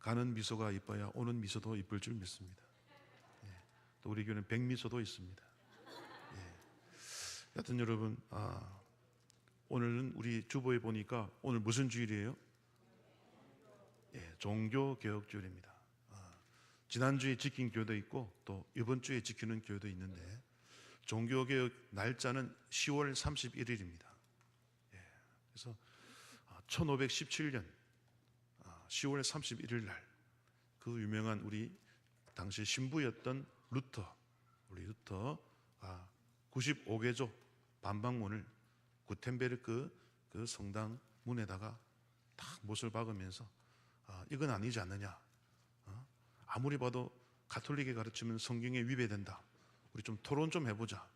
가는 미소가 이뻐야 오는 미소도 이쁠 줄 믿습니다. 또 우리 교회는 백미소도 있습니다. 여튼 여러분, 오늘은 우리 주보에 보니까 오늘 무슨 주일이에요? 종교개혁주일입니다. 지난주에 지킨 교회도 있고 또 이번 주에 지키는 교회도 있는데, 종교개혁 날짜는 10월 31일입니다. 그래서 1517년 10월 31일 날 그 유명한 우리 당시 신부였던 우리 루터가 95개조 반박문을 구텐베르크 그 성당 문에다가 딱 못을 박으면서 이건 아니지 않느냐, 아무리 봐도 가톨릭의 가르침은 성경에 위배된다, 우리 좀 토론 좀 해보자,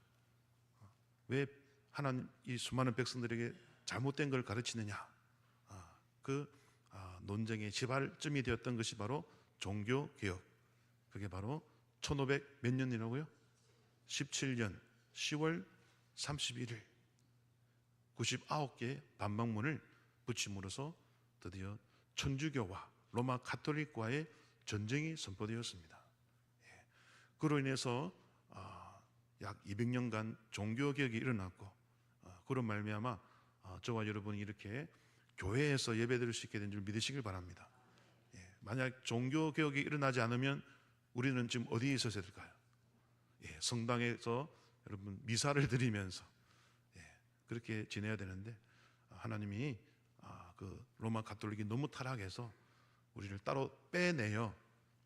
왜 하나님 이 수많은 백성들에게 잘못된 걸 가르치느냐, 그 논쟁의 시발점이 되었던 것이 바로 종교개혁. 그게 바로 1500 몇 년이라고요? 17년 10월 31일 99개의 반박문을 붙임으로써 드디어 천주교와 로마 가톨릭과의 전쟁이 선포되었습니다. 그로 인해서 약 200년간 종교개혁이 일어났고, 그로 말미암아 저와 여러분이 이렇게 교회에서 예배드릴 수 있게 된 줄 믿으시길 바랍니다. 만약 종교개혁이 일어나지 않으면 우리는 지금 어디에 있어야 될까요? 성당에서 여러분 미사를 드리면서 그렇게 지내야 되는데, 하나님이 그 로마 가톨릭이 너무 타락해서 우리를 따로 빼내어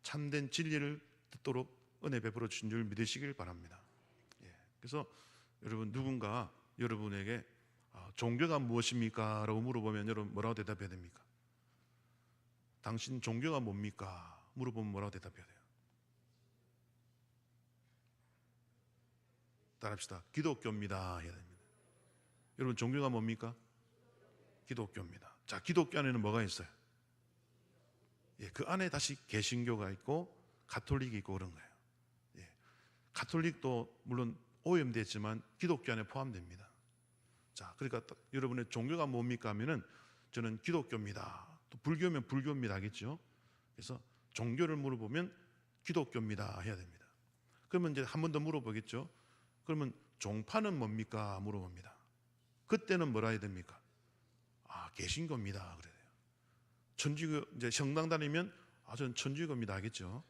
참된 진리를 듣도록 은혜 베풀어 주신 줄 믿으시길 바랍니다. 그래서 여러분, 누군가 여러분에게 종교가 무엇입니까? 라고 물어보면 여러분 뭐라고 대답해야 됩니까? 당신 종교가 뭡니까? 물어보면 뭐라고 대답해야 돼요? 따라합시다. 기독교입니다 해야 됩니다. 여러분, 종교가 뭡니까? 기독교입니다. 자, 기독교 안에는 뭐가 있어요? 그 안에 다시 개신교가 있고 가톨릭이 있고 그런 거예요. 가톨릭도 물론 오염됐지만 기독교 안에 포함됩니다. 자, 그러니까 여러분의 종교가 뭡니까 하면은 저는 기독교입니다. 또 불교면 불교입니다 하겠죠. 그래서 종교를 물어보면 기독교입니다 해야 됩니다. 그러면 이제 한 번 더 물어보겠죠. 그러면 종파는 뭡니까 물어봅니다. 그때는 뭐라 해야 됩니까? 개신교입니다 그래야 돼요. 천주교, 이제 성당 다니면 저는 천주교입니다 하겠죠.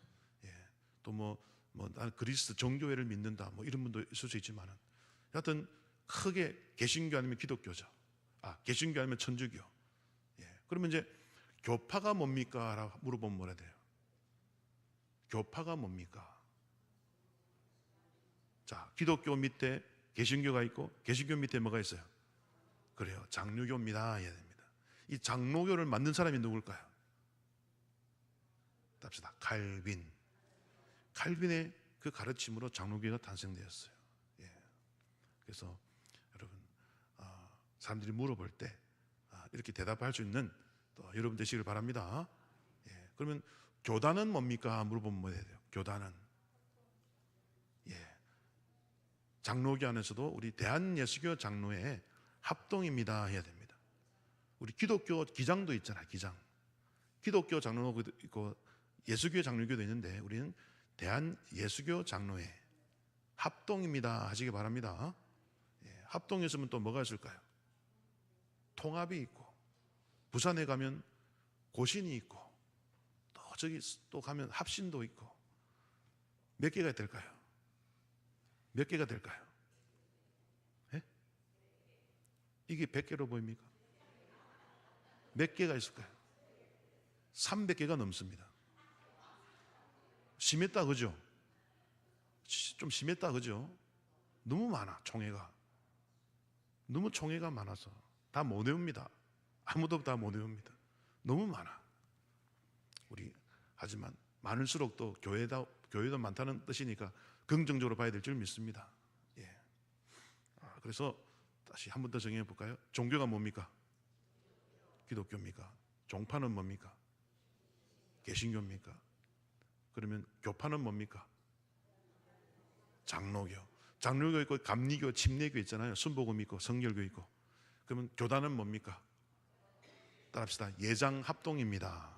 또 나는 그리스도 정교회를 믿는다, 이런 분도 있을 수 있지만은, 여하튼 크게 개신교 아니면 기독교죠. 개신교 아니면 천주교. 그러면 이제 교파가 뭡니까? 라고 물어보면 뭐라 돼요? 교파가 뭡니까? 자, 기독교 밑에 개신교가 있고 개신교 밑에 뭐가 있어요? 그래요, 장로교입니다 해야 됩니다. 이 장로교를 만든 사람이 누굴까요? 답시다. 칼빈의 그 가르침으로 장로교가 탄생되었어요. 그래서 여러분, 사람들이 물어볼 때 이렇게 대답할 수 있는 또 여러분 되시길 바랍니다. 그러면 교단은 뭡니까? 물어보면 뭐 해야 돼요? 교단은 장로교 안에서도 우리 대한예수교 장로회 합동입니다 해야 됩니다. 우리 기독교 기장도 있잖아요. 기장. 기독교 장로교도 있고 예수교 장로교도 있는데, 우리는 대한예수교 장로회 합동입니다 하시기 바랍니다. 합동했으면 또 뭐가 있을까요? 통합이 있고, 부산에 가면 고신이 있고, 또 저기 또 가면 합신도 있고, 몇 개가 될까요? 몇 개가 될까요? 이게 100개로 보입니까? 몇 개가 있을까요? 300개가 넘습니다. 심했다 그죠? 좀 심했다 그죠? 너무 많아. 총회가 너무 총회가 많아서 다 못 외웁니다. 아무도 다 못 외웁니다. 너무 많아. 하지만 많을수록 또 교회도 많다는 뜻이니까 긍정적으로 봐야 될 줄 믿습니다. 그래서 다시 한 번 더 정해 볼까요? 종교가 뭡니까? 기독교입니까? 종파는 뭡니까? 개신교입니까? 그러면 교파는 뭡니까? 장로교. 장로교 있고 감리교, 침례교 있잖아요. 순복음 있고 성결교 있고. 그러면 교단은 뭡니까? 따라합시다. 예장 합동입니다.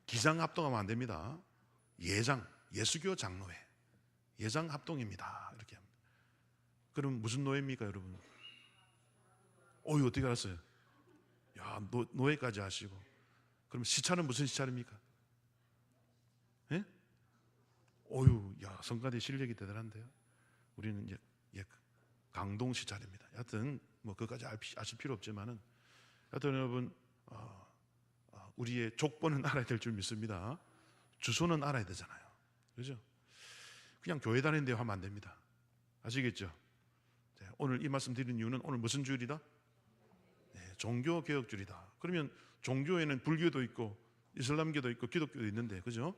기장 합동하면 안 됩니다. 예장, 예수교 장로회, 예장 합동입니다. 이렇게 합니다. 그럼 무슨 노예입니까, 여러분? 이거 어떻게 알았어요? 야, 노예까지 하시고. 그럼 시차는 무슨 시차입니까? 예? 야, 성가대 실력이 대단한데요. 우리는 이제 강동 시찰입니다. 여하튼 뭐 그것까지 아실 필요 없지만은, 여하튼 여러분 우리의 족보는 알아야 될 줄 믿습니다. 주소는 알아야 되잖아요. 그죠? 그냥 교회 다니는 데 하면 안 됩니다. 아시겠죠? 오늘 이 말씀 드리는 이유는 오늘 무슨 주일이다? 네, 종교개혁주일이다. 그러면 종교에는 불교도 있고 이슬람교도 있고 기독교도 있는데, 그죠?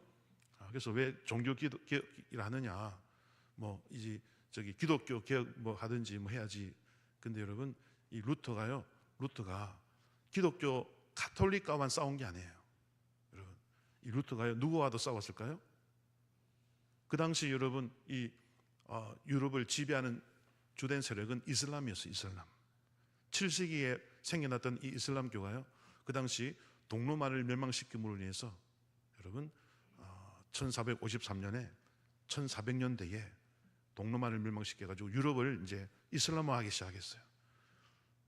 그래서 왜 종교개혁을 하느냐? 뭐 이제 기독교 개혁 뭐 하든지 뭐 해야지. 근데 여러분, 이 루터가 기독교 가톨릭과만 싸운 게 아니에요. 여러분, 이 루터가요 누구와도 싸웠을까요? 그 당시 여러분 이 유럽을 지배하는 주된 세력은 이슬람이었어요. 이슬람. 7세기에 생겨났던 이 이슬람교가요, 그 당시 동로마를 멸망시킴으로 인해서 여러분 1453년에 1400년대에 동로마를 멸망시켜가지고 유럽을 이제 이슬람화하기 시작했어요.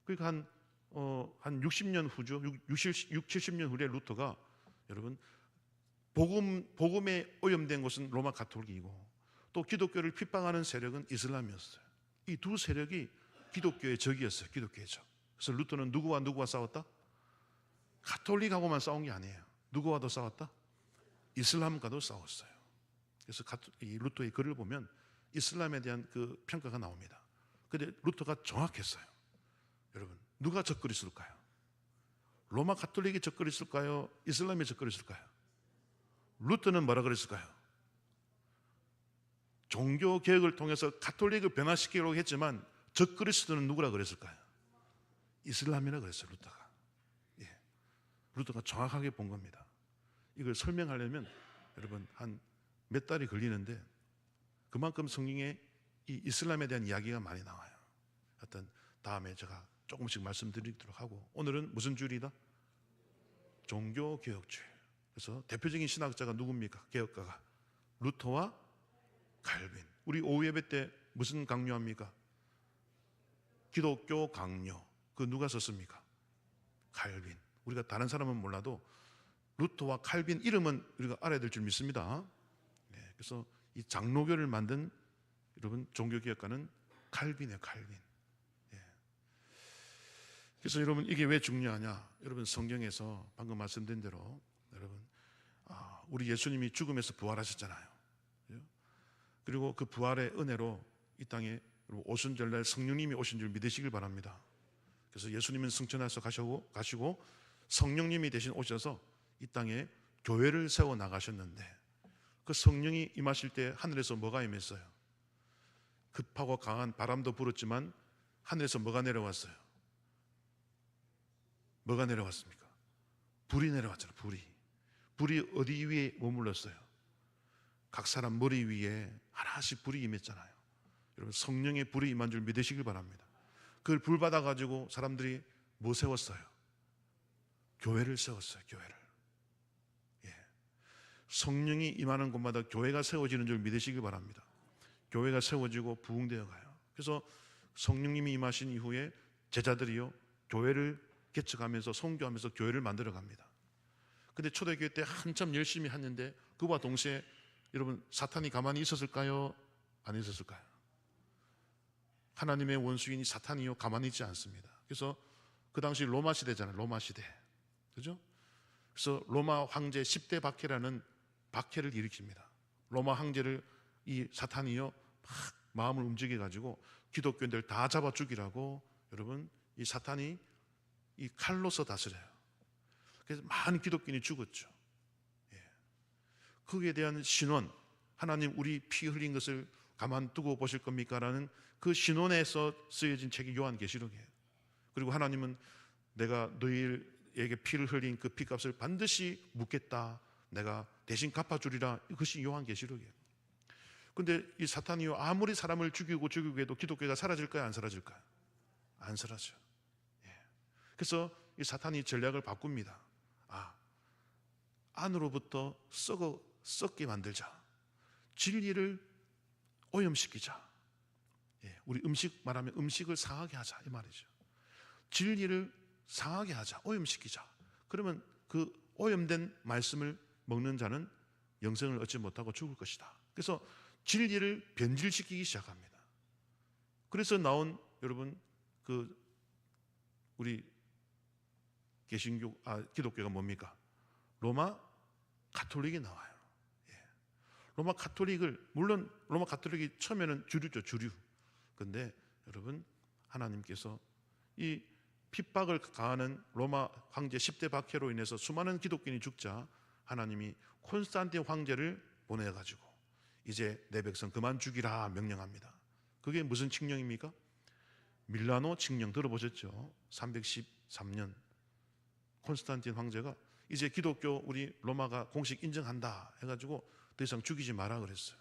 그러니까 한 60년 후죠. 70년 후에 루터가 여러분 복음에 오염된 곳은 로마 가톨릭이고 또 기독교를 핍박하는 세력은 이슬람이었어요. 이 두 세력이 기독교의 적이었어요. 기독교의 적. 그래서 루터는 누구와 싸웠다? 가톨릭하고만 싸운 게 아니에요. 누구와도 싸웠다? 이슬람과도 싸웠어요. 그래서 이 루터의 글을 보면 이슬람에 대한 그 평가가 나옵니다. 근데 루터가 정확했어요. 여러분, 누가 적그리스도일까요? 로마 가톨릭이 적그리스도일까요? 이슬람이 적그리스도일까요? 루터는 뭐라 그랬을까요? 종교 개혁을 통해서 가톨릭을 변화시키려고 했지만 적그리스도는 누구라 그랬을까요? 이슬람이라 그랬어요. 루터가. 루터가 정확하게 본 겁니다. 이걸 설명하려면 여러분 한 몇 달이 걸리는데 그만큼 성경에 이 이슬람에 대한 이야기가 많이 나와요. 하여튼 다음에 제가 조금씩 말씀드리도록 하고, 오늘은 무슨 주일이다? 종교개혁주일. 그래서 대표적인 신학자가 누굽니까? 개혁가가 루터와 칼빈. 우리 오후 예배 때 무슨 강요합니까? 기독교 강요. 그 누가 썼습니까? 칼빈. 우리가 다른 사람은 몰라도 루터와 칼빈 이름은 우리가 알아야 될 줄 믿습니다. 그래서 이 장로교를 만든 여러분 종교개혁가는 칼빈이에요. 칼빈. 그래서 여러분 이게 왜 중요하냐? 여러분 성경에서 방금 말씀드린 대로 여러분 우리 예수님이 죽음에서 부활하셨잖아요. 그리고 그 부활의 은혜로 이 땅에 오순절날 성령님이 오신 줄 믿으시길 바랍니다. 그래서 예수님은 승천해서 가시고 성령님이 대신 오셔서 이 땅에 교회를 세워 나가셨는데, 그 성령이 임하실 때 하늘에서 뭐가 임했어요? 급하고 강한 바람도 불었지만 하늘에서 뭐가 내려왔어요? 뭐가 내려왔습니까? 불이 내려왔잖아요. 불이 어디 위에 머물렀어요? 각 사람 머리 위에 하나씩 불이 임했잖아요. 여러분 성령의 불이 임한 줄 믿으시길 바랍니다. 그걸 불 받아가지고 사람들이 뭐 세웠어요? 교회를 세웠어요. 교회를. 성령이 임하는 곳마다 교회가 세워지는 줄 믿으시길 바랍니다. 교회가 세워지고 부흥되어 가요. 그래서 성령님이 임하신 이후에 제자들이요 교회를 개척하면서 선교하면서 교회를 만들어 갑니다. 근데 초대교회 때 한참 열심히 했는데 그와 동시에 여러분 사탄이 가만히 있었을까요? 안 있었을까요? 하나님의 원수인 사탄이요 가만히 있지 않습니다. 그래서 그 당시 로마 시대잖아요. 로마 시대. 그죠? 그래서 로마 황제 10대 박해라는 박해를 일으킵니다. 로마 황제를 이 사탄이요 막 마음을 움직여 가지고 기독교인들 다 잡아 죽이라고 여러분 이 사탄이 이 칼로서 다스려요. 그래서 많은 기독교인이 죽었죠. 거기에 대한 신원, 하나님 우리 피 흘린 것을 가만두고 보실 겁니까? 라는 그 신원에서 쓰여진 책이 요한계시록이에요. 그리고 하나님은 내가 너희에게 피를 흘린 그 피값을 반드시 묻겠다. 내가 대신 갚아주리라. 이것이 요한계시록이에요. 근데 이 사탄이요 아무리 사람을 죽이고 해도 기독교가 사라질까요? 안 사라질까요? 안 사라져요. 그래서 이 사탄이 전략을 바꿉니다. 안으로부터 썩게 만들자. 진리를 오염시키자. 우리 음식 말하면 음식을 상하게 하자 이 말이죠. 진리를 상하게 하자, 오염시키자. 그러면 그 오염된 말씀을 먹는 자는 영생을 얻지 못하고 죽을 것이다. 그래서 진리를 변질시키기 시작합니다. 그래서 나온 여러분 우리 기독교가 뭡니까? 로마 가톨릭이 나와요. 로마 가톨릭을, 물론 로마 가톨릭이 처음에는 주류죠, 주류. 근데 여러분, 하나님께서 이 핍박을 가하는 로마 황제 10대 박해로 인해서 수많은 기독교인이 죽자 하나님이 콘스탄틴 황제를 보내가지고 이제 내 백성 그만 죽이라 명령합니다. 그게 무슨 칙령입니까? 밀라노 칙령 들어보셨죠? 313년 콘스탄틴 황제가 이제 기독교 우리 로마가 공식 인정한다 해가지고 더 이상 죽이지 마라 그랬어요.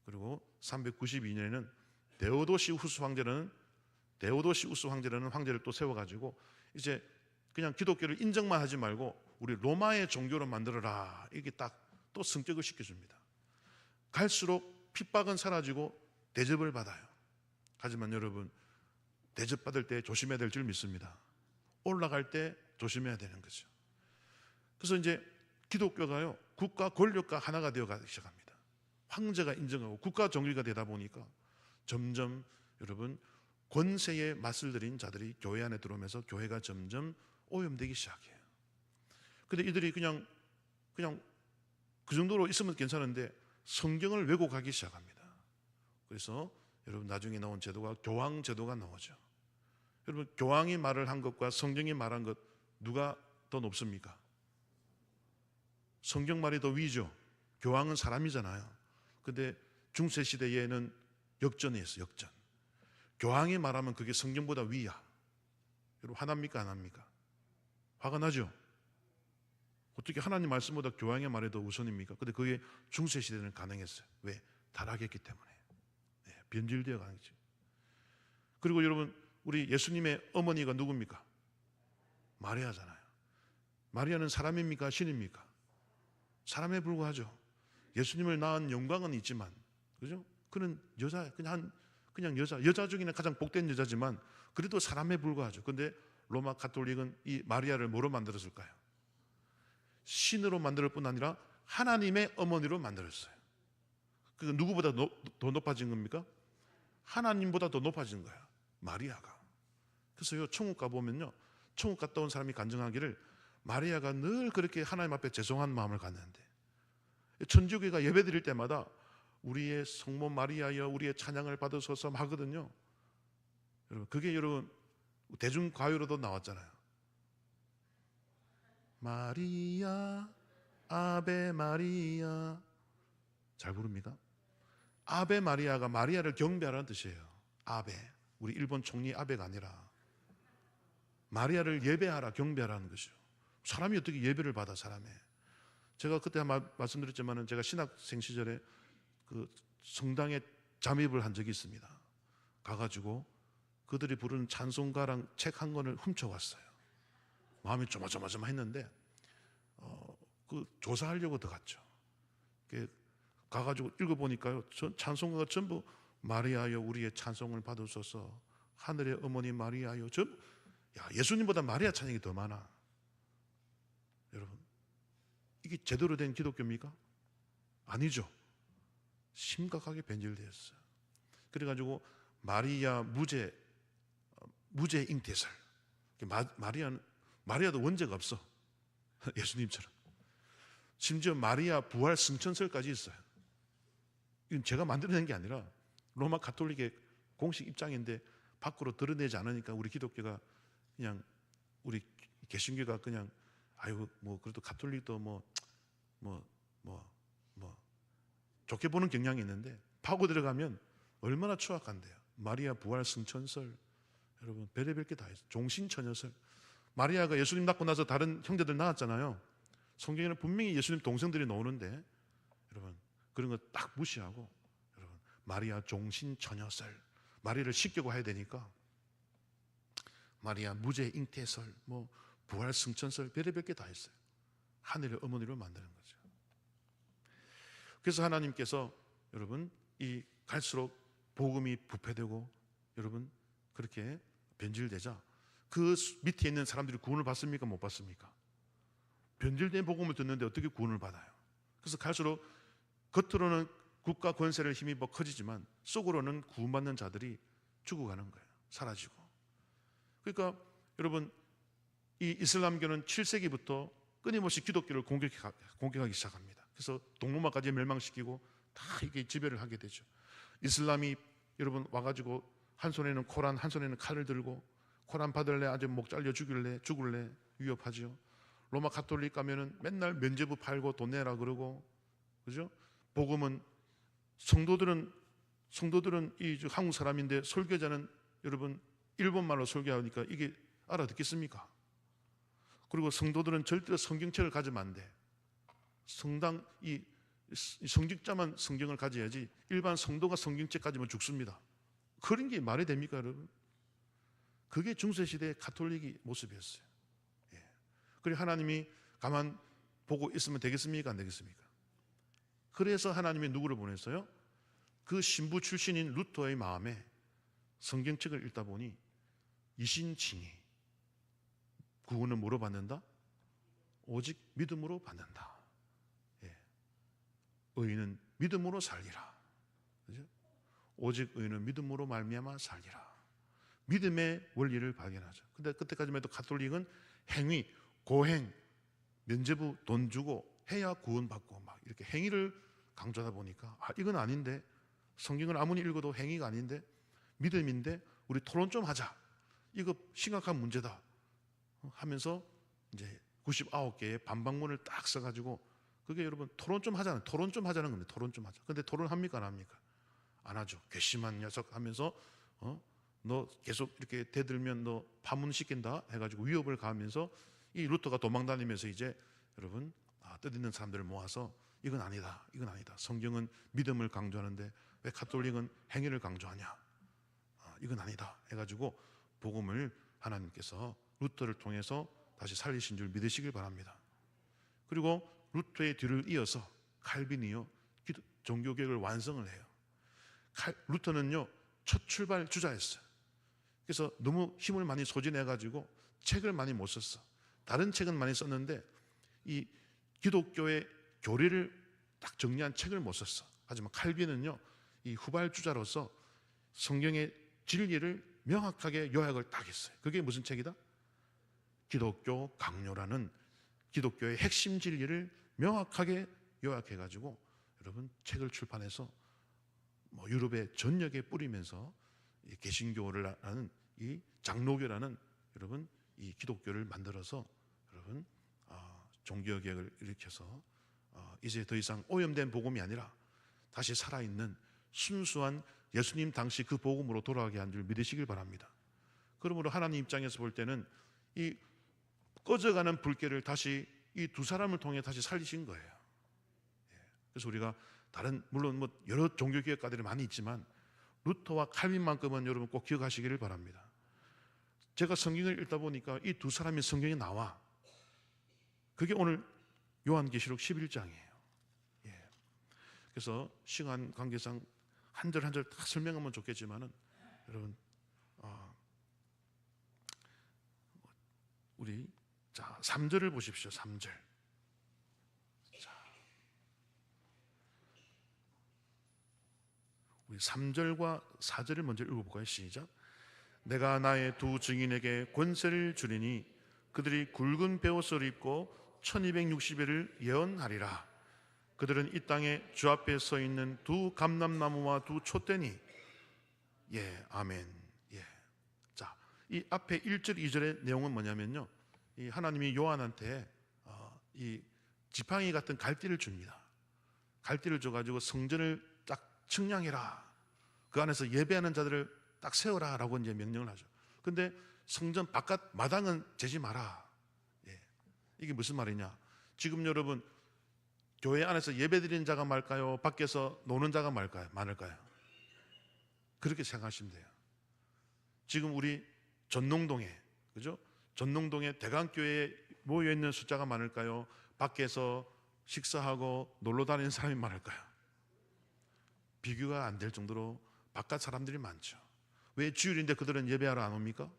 그리고 392년에는 데오도시우스 황제라는 황제를 또 세워가지고 이제 그냥 기독교를 인정만 하지 말고 우리 로마의 종교로 만들어라, 이게 딱 또 승격을 시켜줍니다. 갈수록 핍박은 사라지고 대접을 받아요. 하지만 여러분, 대접받을 때 조심해야 될 줄 믿습니다. 올라갈 때 조심해야 되는 거죠. 그래서 이제 기독교가요, 국가 권력과 하나가 되어가기 시작합니다. 황제가 인정하고 국가 정의가 되다 보니까 점점 여러분, 권세에 맛을 들인 자들이 교회 안에 들어오면서 교회가 점점 오염되기 시작해요. 근데 이들이 그냥 그 정도로 있으면 괜찮은데 성경을 왜곡하기 시작합니다. 그래서 여러분, 나중에 나온 제도가 교황 제도가 나오죠. 여러분, 교황이 말을 한 것과 성경이 말한 것 누가 더 높습니까? 성경 말이 더 위죠. 교황은 사람이잖아요. 근데 중세 시대에는 역전이 있어요. 역전. 교황이 말하면 그게 성경보다 위야. 여러분, 화납니까 안 합니까? 화가 나죠? 어떻게 하나님 말씀보다 교황의 말이 더 우선입니까? 근데 그게 중세 시대는 가능했어요. 왜? 타락했기 때문에. 변질되어 가는 거죠. 그리고 여러분, 우리 예수님의 어머니가 누굽니까? 마리아잖아요. 마리아는 사람입니까? 신입니까? 사람에 불과하죠. 예수님을 낳은 영광은 있지만, 그죠? 그는 여자, 그냥 여자 중에는 가장 복된 여자지만 그래도 사람에 불과하죠. 근데 로마 가톨릭은 이 마리아를 뭐로 만들었을까요? 신으로 만들 뿐 아니라 하나님의 어머니로 만들었어요. 그 누구보다 더 높아진 겁니까? 하나님보다 더 높아진 거야, 마리아가. 그래서 천국 가보면요, 천국 갔다 온 사람이 간증하기를 마리아가 늘 그렇게 하나님 앞에 죄송한 마음을 갖는데, 천주교가 예배 드릴 때마다 우리의 성모 마리아여 우리의 찬양을 받으소서 하거든요. 여러분, 그게 여러분 대중가요로도 나왔잖아요. 마리아 아베 마리아. 잘 부릅니까? 아베 마리아가 마리아를 경배하라는 뜻이에요. 아베, 우리 일본 총리 아베가 아니라 마리아를 예배하라, 경배하라는 것이죠. 사람이 어떻게 예배를 받아, 사람에. 제가 그때 말씀드렸지만 제가 신학생 시절에 그 성당에 잠입을 한 적이 있습니다. 가가지고 그들이 부르는 찬송가랑 책 한 권을 훔쳐왔어요. 마음이 조마조마했는데 그 조사하려고 들어갔죠. 가가지고 읽어보니까요, 찬송가가 전부 마리아여 우리의 찬송을 받으소서, 하늘의 어머니 마리아여. 예수님보다 마리아 찬양이 더 많아. 여러분, 이게 제대로 된 기독교입니까? 아니죠. 심각하게 변질되었어요. 그래가지고 마리아 무죄 잉태설. 마리아도 원죄가 없어. 예수님처럼. 심지어 마리아 부활 승천설까지 있어요. 이건 제가 만들어낸 게 아니라 로마 가톨릭의 공식 입장인데 밖으로 드러내지 않으니까 우리 기독교가 그냥, 우리 개신교가 그냥 아이고 뭐 그래도 가톨릭도 뭐 좋게 보는 경향이 있는데 파고 들어가면 얼마나 추악한데요. 마리아 부활 승천설, 여러분 별의별 게 다 있어요. 종신처녀설. 마리아가 예수님 낳고 나서 다른 형제들 낳았잖아요. 성경에는 분명히 예수님 동생들이 나오는데 여러분 그런 거 딱 무시하고, 여러분 마리아 종신처녀설, 마리아를 씻기고 해야 되니까 마리아 무죄 잉태설, 뭐 부활 승천설, 별의별 게 다 있어요. 하늘의 어머니로 만드는 거죠. 그래서 하나님께서 여러분 이 갈수록 복음이 부패되고 여러분 그렇게 변질되자 그 밑에 있는 사람들이 구원을 받습니까? 못 받습니까? 변질된 복음을 듣는데 어떻게 구원을 받아요? 그래서 갈수록 겉으로는 국가 권세를 힘입어 커지지만 속으로는 구원받는 자들이 죽어가는 거예요. 사라지고. 그러니까 여러분 이 이슬람교는 7세기부터 끊임없이 기독교를 공격하기 시작합니다. 그래서 동로마까지 멸망시키고 다 이게 지배를 하게 되죠. 이슬람이 여러분 와가지고 한 손에는 코란, 한 손에는 칼을 들고 코란 받을래 아주 목 잘려 죽을래 위협하죠. 로마 가톨릭 가면은 맨날 면죄부 팔고 돈 내라 그러고, 그죠? 복음은 성도들은 이 한국 사람인데 설교자는 여러분 일본말로 설교하니까 이게 알아듣겠습니까? 그리고 성도들은 절대로 성경책을 가지면 안 돼. 성당 이 성직자만 성경을 가져야지 일반 성도가 성경책 가지면 죽습니다. 그런 게 말이 됩니까, 여러분? 그게 중세시대의 가톨릭의 모습이었어요. 예. 그리고 하나님이 가만 보고 있으면 되겠습니까? 안 되겠습니까? 그래서 하나님이 누구를 보냈어요? 그 신부 출신인 루터의 마음에 성경책을 읽다 보니 이신칭이 구원을 뭐로 받는다? 오직 믿음으로 받는다. 예. 의인은 믿음으로 살리라. 그죠? 오직 의인은 믿음으로 말미암아 살리라. 믿음의 원리를 발견하죠. 근데 그때까지만 해도 가톨릭은 행위, 고행, 면죄부 돈 주고 해야 구원받고 막 이렇게 행위를 강조하다 보니까 이건 아닌데, 성경을 아무리 읽어도 행위가 아닌데, 믿음인데 우리 토론 좀 하자. 이거 심각한 문제다 하면서 이제 99개의 반박문을 딱 써가지고, 그게 여러분 토론 좀 하자는, 토론 좀 하자는 겁니다. 토론 좀 하자. 근데 토론합니까? 안 합니까? 안 하죠. 괘씸한 녀석 하면서 너 계속 이렇게 대들면 너 파문시킨다 해가지고 위협을 가하면서 이 루터가 도망다니면서 이제 여러분 뜻있는 사람들을 모아서 이건 아니다, 이건 아니다. 성경은 믿음을 강조하는데 왜 가톨릭은 행위를 강조하냐? 이건 아니다 해가지고 복음을 하나님께서 루터를 통해서 다시 살리신 줄 믿으시길 바랍니다. 그리고 루터의 뒤를 이어서 칼빈이요 종교개혁을 완성을 해요. 루터는요 첫 출발 주자였어요. 그래서 너무 힘을 많이 소진해가지고 책을 많이 못 썼어. 다른 책은 많이 썼는데 이 기독교의 교리를 딱 정리한 책을 못 썼어. 하지만 칼빈은요 이 후발주자로서 성경의 진리를 명확하게 요약을 딱 했어요. 그게 무슨 책이다? 기독교 강요라는 기독교의 핵심 진리를 명확하게 요약해가지고 여러분 책을 출판해서 유럽의 전역에 뿌리면서 이 개신교라는 이 장로교라는 여러분 이 기독교를 만들어서 여러분 종교개혁을 일으켜서 이제 더 이상 오염된 복음이 아니라 다시 살아있는 순수한 예수님 당시 그 복음으로 돌아가게 한 줄 믿으시길 바랍니다. 그러므로 하나님 입장에서 볼 때는 이 꺼져가는 불길을 다시 이 두 사람을 통해 다시 살리신 거예요. 그래서 우리가 다른 물론 여러 종교개혁가들이 많이 있지만 루터와 칼빈만큼은 여러분 꼭 기억하시기를 바랍니다. 제가 성경을 읽다 보니까 이 두 사람의 성경이 나와. 그게 오늘 요한계시록 11장이에요. 그래서 시간 관계상 한 절 한 절 다 설명하면 좋겠지만은 여러분 우리 자 3절을 보십시오. 3절. 우리 3절과 4절을 먼저 읽어볼까요? 시작. 내가 나의 두 증인에게 권세를 주리니 그들이 굵은 베옷을 입고 1260일을 예언하리라. 그들은 이 땅에 주 앞에 서 있는 두 감람나무와 두 촛대니. 아멘. 자, 이 앞에 1절 2절의 내용은 뭐냐면요, 이 하나님이 요한한테 이 지팡이 같은 갈대를 줍니다. 갈대를 줘가지고 성전을 딱 측량해라. 그 안에서 예배하는 자들을 딱 세워라 라고 이제 명령을 하죠. 근데 성전 바깥 마당은 재지 마라. 이게 무슨 말이냐? 지금 여러분 교회 안에서 예배드리는 자가 많을까요? 밖에서 노는 자가 많을까요? 그렇게 생각하시면 돼요. 지금 우리 전농동에, 그죠? 전농동에 대강교회에 모여 있는 숫자가 많을까요? 밖에서 식사하고 놀러 다니는 사람이 많을까요? 비교가 안 될 정도로 바깥 사람들이 많죠. 왜 주일인데 그들은 예배하러 안 옵니까?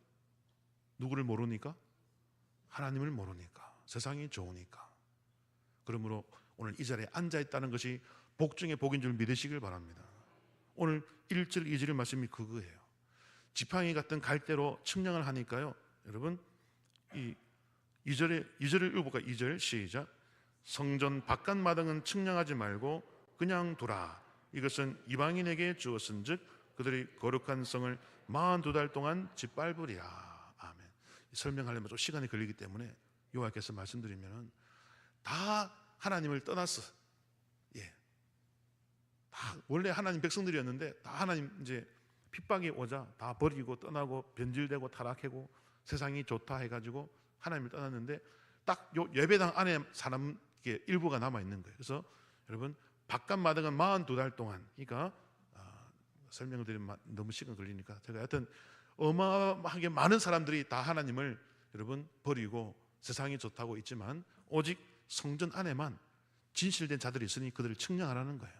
누구를 모르니까? 하나님을 모르니까. 세상이 좋으니까. 그러므로 오늘 이 자리에 앉아 있다는 것이 복 중에 복인 줄 믿으시길 바랍니다. 오늘 1절 2절의 말씀이 그거예요. 지팡이 같은 갈대로 측량을 하니까요, 여러분 이 2절을 읽어볼까요? 2절 시작. 성전 바깥 마당은 측량하지 말고 그냥 두라. 이것은 이방인에게 주었은즉 그들이 거룩한 성을 42달 동안 짓밟으리라. 아멘. 설명하려면 좀 시간이 걸리기 때문에 요약해서 말씀드리면 다 하나님을 떠났어. 예. 다 원래 하나님 백성들이었는데 다 하나님 이제 핍박이 오자 다 버리고 떠나고 변질되고 타락하고 세상이 좋다 해가지고 하나님을 떠났는데 딱 요 예배당 안에 사람 일부가 남아 있는 거예요. 그래서 여러분 바깥 마당은 42달 동안, 그러니까 설명을 드리면 너무 시간 걸리니까 제가 하여튼 어마어마하게 많은 사람들이 다 하나님을 여러분 버리고 세상이 좋다고 있지만 오직 성전 안에만 진실된 자들이 있으니 그들을 측량하라는 거예요.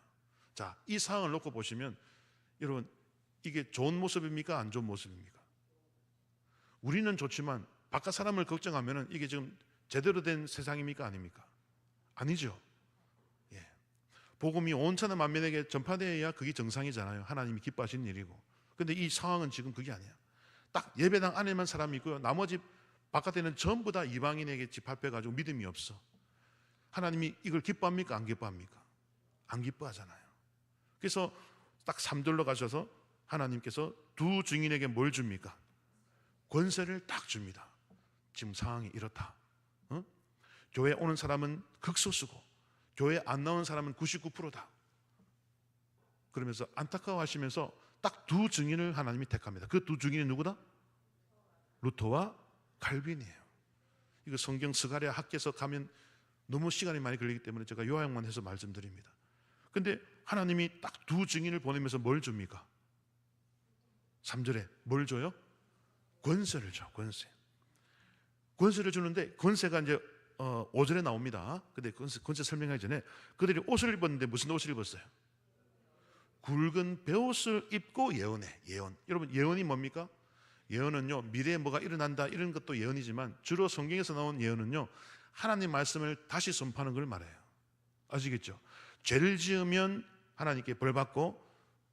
자, 이 상황을 놓고 보시면 여러분 이게 좋은 모습입니까? 안 좋은 모습입니까? 우리는 좋지만 바깥 사람을 걱정하면 이게 지금 제대로 된 세상입니까? 아닙니까? 아니죠. 예. 복음이 온 천하 만민에게 전파되어야 그게 정상이잖아요. 하나님이 기뻐하시는 일이고. 근데 이 상황은 지금 그게 아니야. 딱 예배당 안에만 사람이 있고요. 나머지 바깥에는 전부 다 이방인에게 집합해가지고 믿음이 없어. 하나님이 이걸 기뻐합니까? 안 기뻐합니까? 안 기뻐하잖아요. 그래서 딱 3절로 가셔서 하나님께서 두 증인에게 뭘 줍니까? 권세를 딱 줍니다. 지금 상황이 이렇다. 교회 오는 사람은 극소수고 교회 안 나오는 사람은 99%다. 그러면서 안타까워하시면서 딱 두 증인을 하나님이 택합니다. 그 두 증인이 누구다? 루터와 칼빈이에요. 이거 성경 스가랴 학계에서 가면 너무 시간이 많이 걸리기 때문에 제가 요약만 해서 말씀드립니다. 근데 하나님이 딱 두 증인을 보내면서 뭘 줍니까? 3절에 뭘 줘요? 권세를 줘. 권세를 주는데 권세가 이제 5절에 나옵니다. 근데 권세 설명하기 전에 그들이 옷을 입었는데 무슨 옷을 입었어요? 굵은 베옷을 입고 예언해. 예언. 여러분 예언이 뭡니까? 예언은요 미래에 뭐가 일어난다 이런 것도 예언이지만 주로 성경에서 나온 예언은요 하나님 말씀을 다시 선포하는 걸 말해요. 아시겠죠? 죄를 지으면 하나님께 벌 받고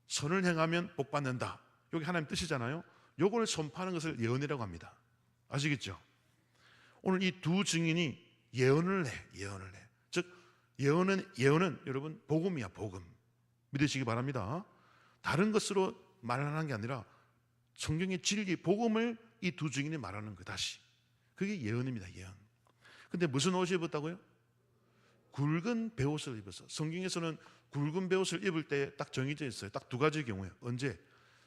선을 행하면 복 받는다. 여기 하나님 뜻이잖아요. 요걸 선포하는 것을 예언이라고 합니다. 아시겠죠? 오늘 이 두 증인이 예언을 해. 즉 예언은 여러분 복음이야. 복음. 믿으시기 바랍니다. 다른 것으로 말하는 게 아니라 성경의 진리 복음을 이 두 증인이 말하는 거 다시. 그게 예언입니다. 예언. 근데 무슨 옷을 입었다고요? 굵은 베옷을 입었어. 성경에서는 굵은 베옷을 입을 때 딱 정해져 있어요. 딱 두 가지 경우예요. 언제?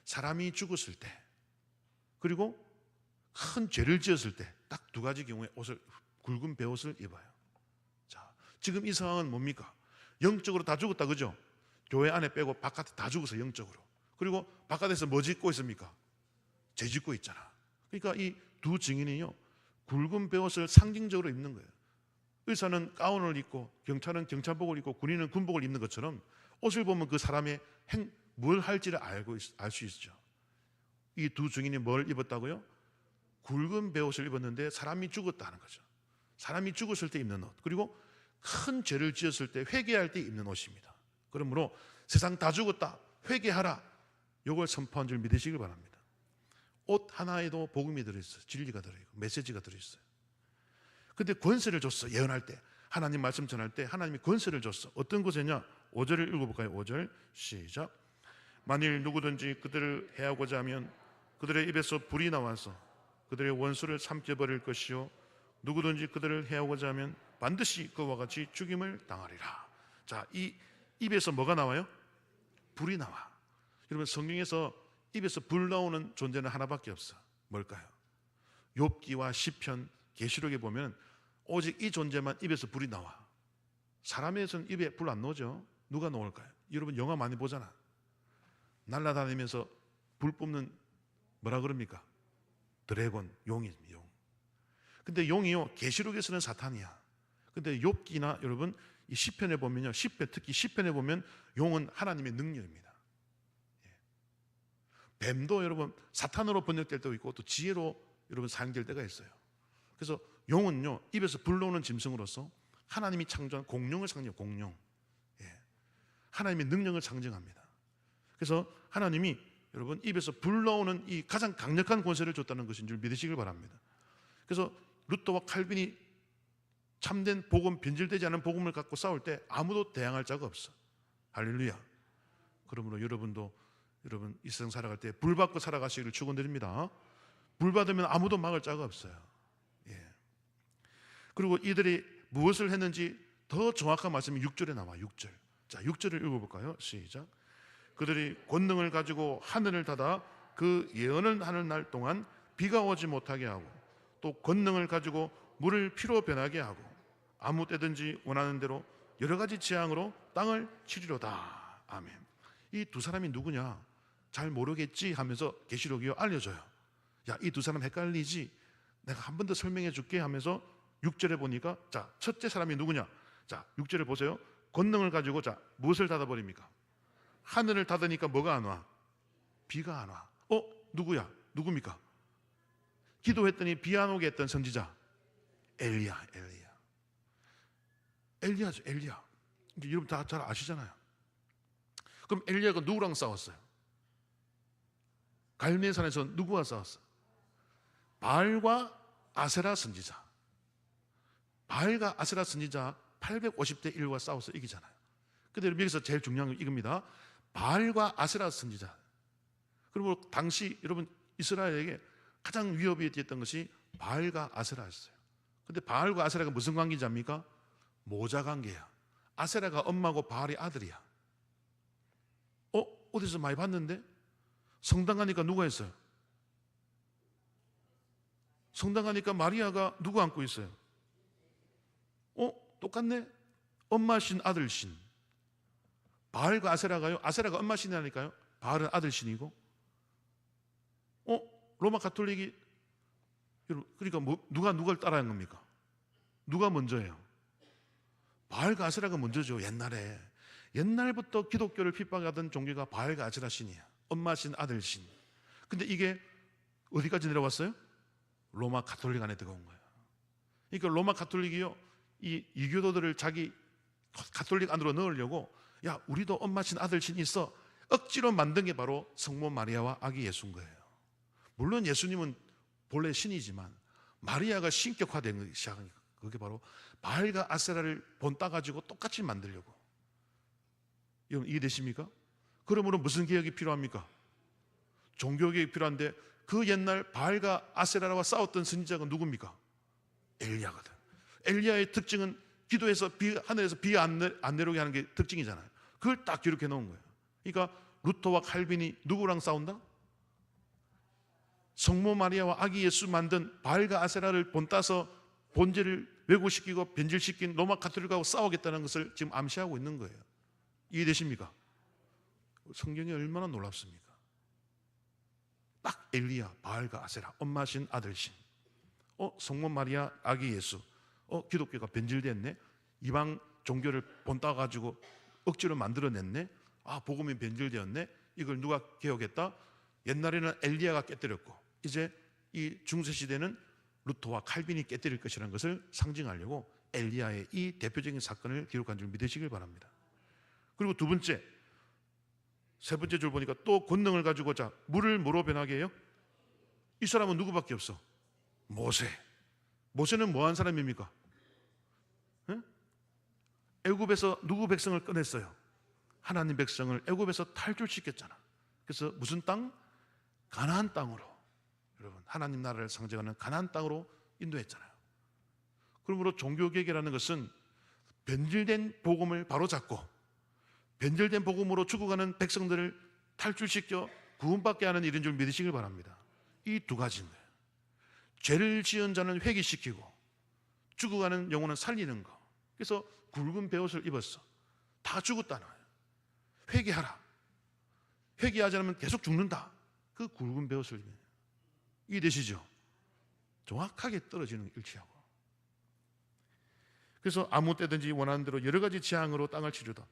사람이 죽었을 때, 그리고 큰 죄를 지었을 때 딱 두 가지 경우에 굵은 베옷을 입어요. 자, 지금 이 상황은 뭡니까? 영적으로 다 죽었다, 그죠? 교회 안에 빼고 바깥에 다 죽어서 영적으로. 그리고 바깥에서 뭐 짓고 있습니까? 죄 짓고 있잖아. 그러니까 이 두 증인이요 굵은 베옷을 상징적으로 입는 거예요. 의사는 가운을 입고 경찰은 경찰복을 입고 군인은 군복을 입는 것처럼 옷을 보면 그 사람의 뭘 할지를 알 수 있죠. 이 두 증인이 뭘 입었다고요? 굵은 베옷을 입었는데 사람이 죽었다는 거죠. 사람이 죽었을 때 입는 옷, 그리고 큰 죄를 지었을 때 회개할 때 입는 옷입니다. 그러므로 세상 다 죽었다, 회개하라, 이걸 선포한 줄 믿으시길 바랍니다. 옷 하나에도 복음이 들어있어요. 진리가 들어있고 메시지가 들어있어요. 근데 권세를 줬어. 예언할 때, 하나님 말씀 전할 때 하나님이 권세를 줬어. 어떤 것이냐? 5절을 읽어볼까요? 5절 시작. 만일 누구든지 그들을 해하고자 하면 그들의 입에서 불이 나와서 그들의 원수를 삼켜버릴 것이요 누구든지 그들을 해하고자 하면 반드시 그와 같이 죽임을 당하리라. 자, 이 입에서 뭐가 나와요? 불이 나와. 여러분 성경에서 입에서 불 나오는 존재는 하나밖에 없어. 뭘까요? 욥기와 시편, 계시록에 보면 오직 이 존재만 입에서 불이 나와. 사람에서는 입에 불 안 나오죠. 누가 나올까요? 여러분 영화 많이 보잖아. 날아다니면서 불 뿜는 뭐라 그럽니까? 드래곤, 용이죠. 용. 근데 용이요, 계시록에서는 사탄이야. 근데 욥기나 여러분 이 시편에 보면요, 시편, 특히 시편에 보면 용은 하나님의 능력입니다. 뱀도 여러분 사탄으로 번역될 때도 있고 또 지혜로 여러분 사용될 때가 있어요. 그래서 용은요, 입에서 불러오는 짐승으로서 하나님이 창조한 공룡을 상징해요. 공룡. 하나님의 능력을 상징합니다. 그래서 하나님이 여러분 입에서 불러오는 이 가장 강력한 권세를 줬다는 것인 줄 믿으시길 바랍니다. 그래서 루터와 칼빈이 참된 복음, 변질되지 않은 복음을 갖고 싸울 때 아무도 대항할 자가 없어. 할렐루야. 그러므로 여러분도 여러분 이 세상 살아갈 때 불 받고 살아가시기를 축원드립니다. 불 받으면 아무도 막을 자가 없어요. 그리고 이들이 무엇을 했는지 더 정확한 말씀이 6절에 나와요. 6절. 자, 6절을 읽어볼까요? 시작. 그들이 권능을 가지고 하늘을 닫아 그 예언을 하는 날 동안 비가 오지 못하게 하고, 또 권능을 가지고 물을 피로 변하게 하고, 아무 때든지 원하는 대로 여러 가지 재앙으로 땅을 치리로다. 아멘. 이 두 사람이 누구냐? 잘 모르겠지 하면서 계시록이 알려줘요. 야, 이 두 사람 헷갈리지? 내가 한 번 더 설명해 줄게 하면서 6절에 보니까, 자, 첫째 사람이 누구냐? 자, 6절에 보세요. 권능을 가지고, 자, 무엇을 닫아버립니까? 하늘을 닫으니까 뭐가 안 와? 비가 안 와. 누구야? 누굽니까? 기도했더니 비 안 오게 했던 선지자 엘리야죠. 엘리야. 여러분 다 잘 아시잖아요. 그럼 엘리야가 누구랑 싸웠어요? 갈멜산에서 누구와 싸웠어? 바알과 아세라 선지자. 바알과 아세라 선지자 850대 1과 싸워서 이기잖아요. 근데 여기서 제일 중요한 건 이겁니다. 바알과 아세라 선지자. 그리고 당시 여러분 이스라엘에게 가장 위협이 됐던 것이 바알과 아세라였어요. 근데 바알과 아세라가 무슨 관계인지 압니까? 모자 관계야. 아세라가 엄마고 바알이 아들이야. 어디서 많이 봤는데? 성당 가니까 누가 있어요? 성당 가니까 마리아가 누구 안고 있어요? 똑같네? 엄마 신, 아들 신. 바알과 아세라가요? 아세라가 엄마 신이라니까요? 바알은 아들 신이고. 로마 가톨릭이, 그러니까 누가 누굴 따라한 겁니까? 누가 먼저예요? 바알과 아세라가 먼저죠. 옛날부터 기독교를 핍박하던 종교가 바알과 아세라 신이야. 엄마 신, 아들 신. 근데 이게 어디까지 내려왔어요? 로마 가톨릭 안에 들어온 거예요. 그러니까 로마 가톨릭이요, 이 이교도들을 자기 가톨릭 안으로 넣으려고, 야, 우리도 엄마 신, 아들 신 있어, 억지로 만든 게 바로 성모 마리아와 아기 예수인 거예요. 물론 예수님은 본래 신이지만 마리아가 신격화된 것이 그게 바로 바알과 아세라를 본따 가지고 똑같이 만들려고. 여러분 이해되십니까? 그러므로 무슨 개혁이 필요합니까? 종교개혁이 필요한데, 그 옛날 바알과 아세라와 싸웠던 선지자가 누굽니까? 엘리야거든. 엘리야의 특징은 기도해서 하늘에서 비 안 내려오게 하는 게 특징이잖아요. 그걸 딱 기록해 놓은 거예요. 그러니까 루터와 칼빈이 누구랑 싸운다? 성모 마리아와 아기 예수 만든 바알과 아세라를 본따서 본질을 왜곡시키고 변질시킨 로마 가톨릭하고 싸우겠다는 것을 지금 암시하고 있는 거예요. 이해되십니까? 성경이 얼마나 놀랍습니까? 딱 엘리야, 바알과 아세라, 엄마신, 아들신. 성모 마리아, 아기 예수. 기독교가 변질됐네. 이방 종교를 본따 가지고 억지로 만들어냈네. 복음이 변질되었네. 이걸 누가 개혁했다? 옛날에는 엘리야가 깨뜨렸고, 이제 이 중세 시대는 루터와 칼빈이 깨뜨릴 것이라는 것을 상징하려고 엘리야의 이 대표적인 사건을 기록한 줄 믿으시길 바랍니다. 그리고 두 번째, 세 번째 줄 보니까 또 권능을 가지고, 자, 물을 뭐로 변하게 해요? 이 사람은 누구밖에 없어? 모세. 모세는 뭐한 사람입니까? 애굽에서 누구 백성을 꺼냈어요? 하나님 백성을 애굽에서 탈출시켰잖아. 그래서 무슨 땅? 가나안 땅으로, 여러분 하나님 나라를 상징하는 가나안 땅으로 인도했잖아요. 그러므로 종교개혁이라는 것은 변질된 복음을 바로잡고 변질된 복음으로 죽어가는 백성들을 탈출시켜 구원받게 하는 일인 줄 믿으시길 바랍니다. 이 두 가지인 거예요. 죄를 지은 자는 회개시키고 죽어가는 영혼은 살리는 거. 그래서 굵은 베옷을 입었어. 다 죽었다는 거예요. 회개하라. 회개하지 않으면 계속 죽는다. 그 굵은 베옷을 입어요. 이해되시죠? 정확하게 떨어지는 일치하고. 그래서 아무 때든지 원하는 대로 여러 가지 재앙으로 땅을 치르다.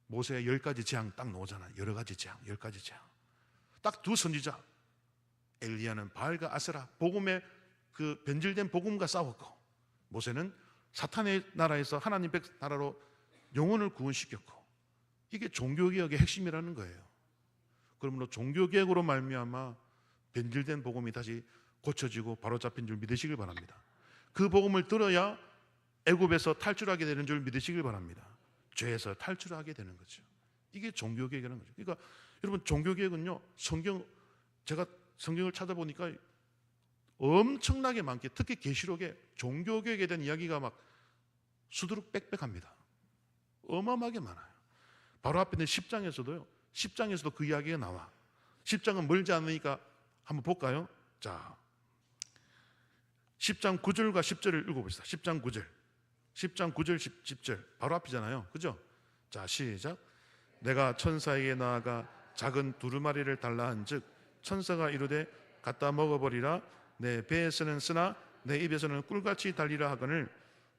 모세의 10가지 재앙 딱 나오잖아요. 여러 가지 재앙, 10가지 재앙. 딱 두 선지자, 엘리야는 바알과 아세라, 복음의 그 변질된 복음과 싸웠고, 모세는 사탄의 나라에서 하나님 나라로 영혼을 구원시켰고, 이게 종교개혁의 핵심이라는 거예요. 그러므로 종교개혁으로 말미암아 변질된 복음이 다시 고쳐지고 바로잡힌 줄 믿으시길 바랍니다. 그 복음을 들어야 애굽에서 탈출하게 되는 줄 믿으시길 바랍니다. 죄에서 탈출하게 되는 거죠. 이게 종교개혁이라는 거죠. 그러니까 여러분, 종교개혁은요, 제가 성경을 찾아보니까 엄청나게 많게, 특히 계시록에 종교개혁에 대한 이야기가 막 수두룩 빽빽합니다. 어마어마하게 많아요. 바로 앞에 있는 10장에서도요, 10장에서도 그 이야기가 나와. 10장은 멀지 않으니까 한번 볼까요? 자, 10장 9절과 10절을 읽어봅시다. 10장 9절, 10장 9절 10절 바로 앞이잖아요, 그죠? 자, 시작. 내가 천사에게 나아가 작은 두루마리를 달라 한즉 천사가 이르되 갖다 먹어버리라. 내 배에서는 쓰나 내 입에서는 꿀같이 달리라 하거늘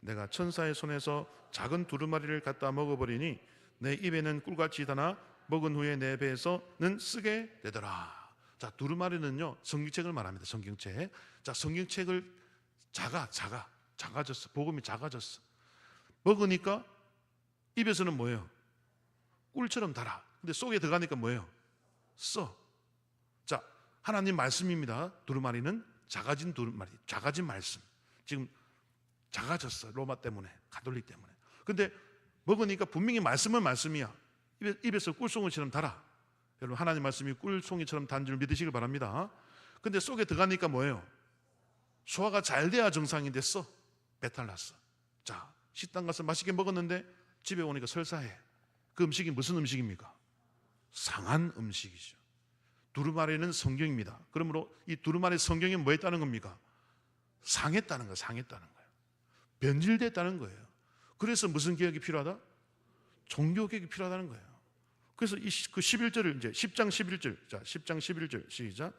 내가 천사의 손에서 작은 두루마리를 갖다 먹어버리니 내 입에는 꿀같이 달아 먹은 후에 내 배에서는 쓰게 되더라. 자, 두루마리는요, 성경책을 말합니다. 성경책. 자, 성경책을 작아졌어. 복음이 작아졌어. 먹으니까 입에서는 뭐예요? 꿀처럼 달아. 근데 속에 들어가니까 뭐예요? 써. 자, 하나님 말씀입니다. 두루마리는 작아진 두루마리, 작아진 말씀. 지금 작아졌어. 로마 때문에, 가톨릭 때문에. 근데 먹으니까 분명히 말씀은 말씀이야. 입에서 꿀송이처럼 달아. 여러분, 하나님 말씀이 꿀송이처럼 단 줄 믿으시길 바랍니다. 근데 속에 들어가니까 뭐예요? 소화가 잘 돼야 정상인데 써. 배탈 났어. 자, 식당 가서 맛있게 먹었는데 집에 오니까 설사해. 그 음식이 무슨 음식입니까? 상한 음식이죠. 두루마리는 성경입니다. 그러므로 이 두루마리 성경이 뭐 했다는 겁니까? 상했다는 거예요. 상했다는 거예요. 변질됐다는 거예요. 그래서 무슨 개혁이 필요하다? 종교 개혁이 필요하다는 거예요. 그래서 그 11절을 이제 10장 11절, 자, 10장 11절 시작.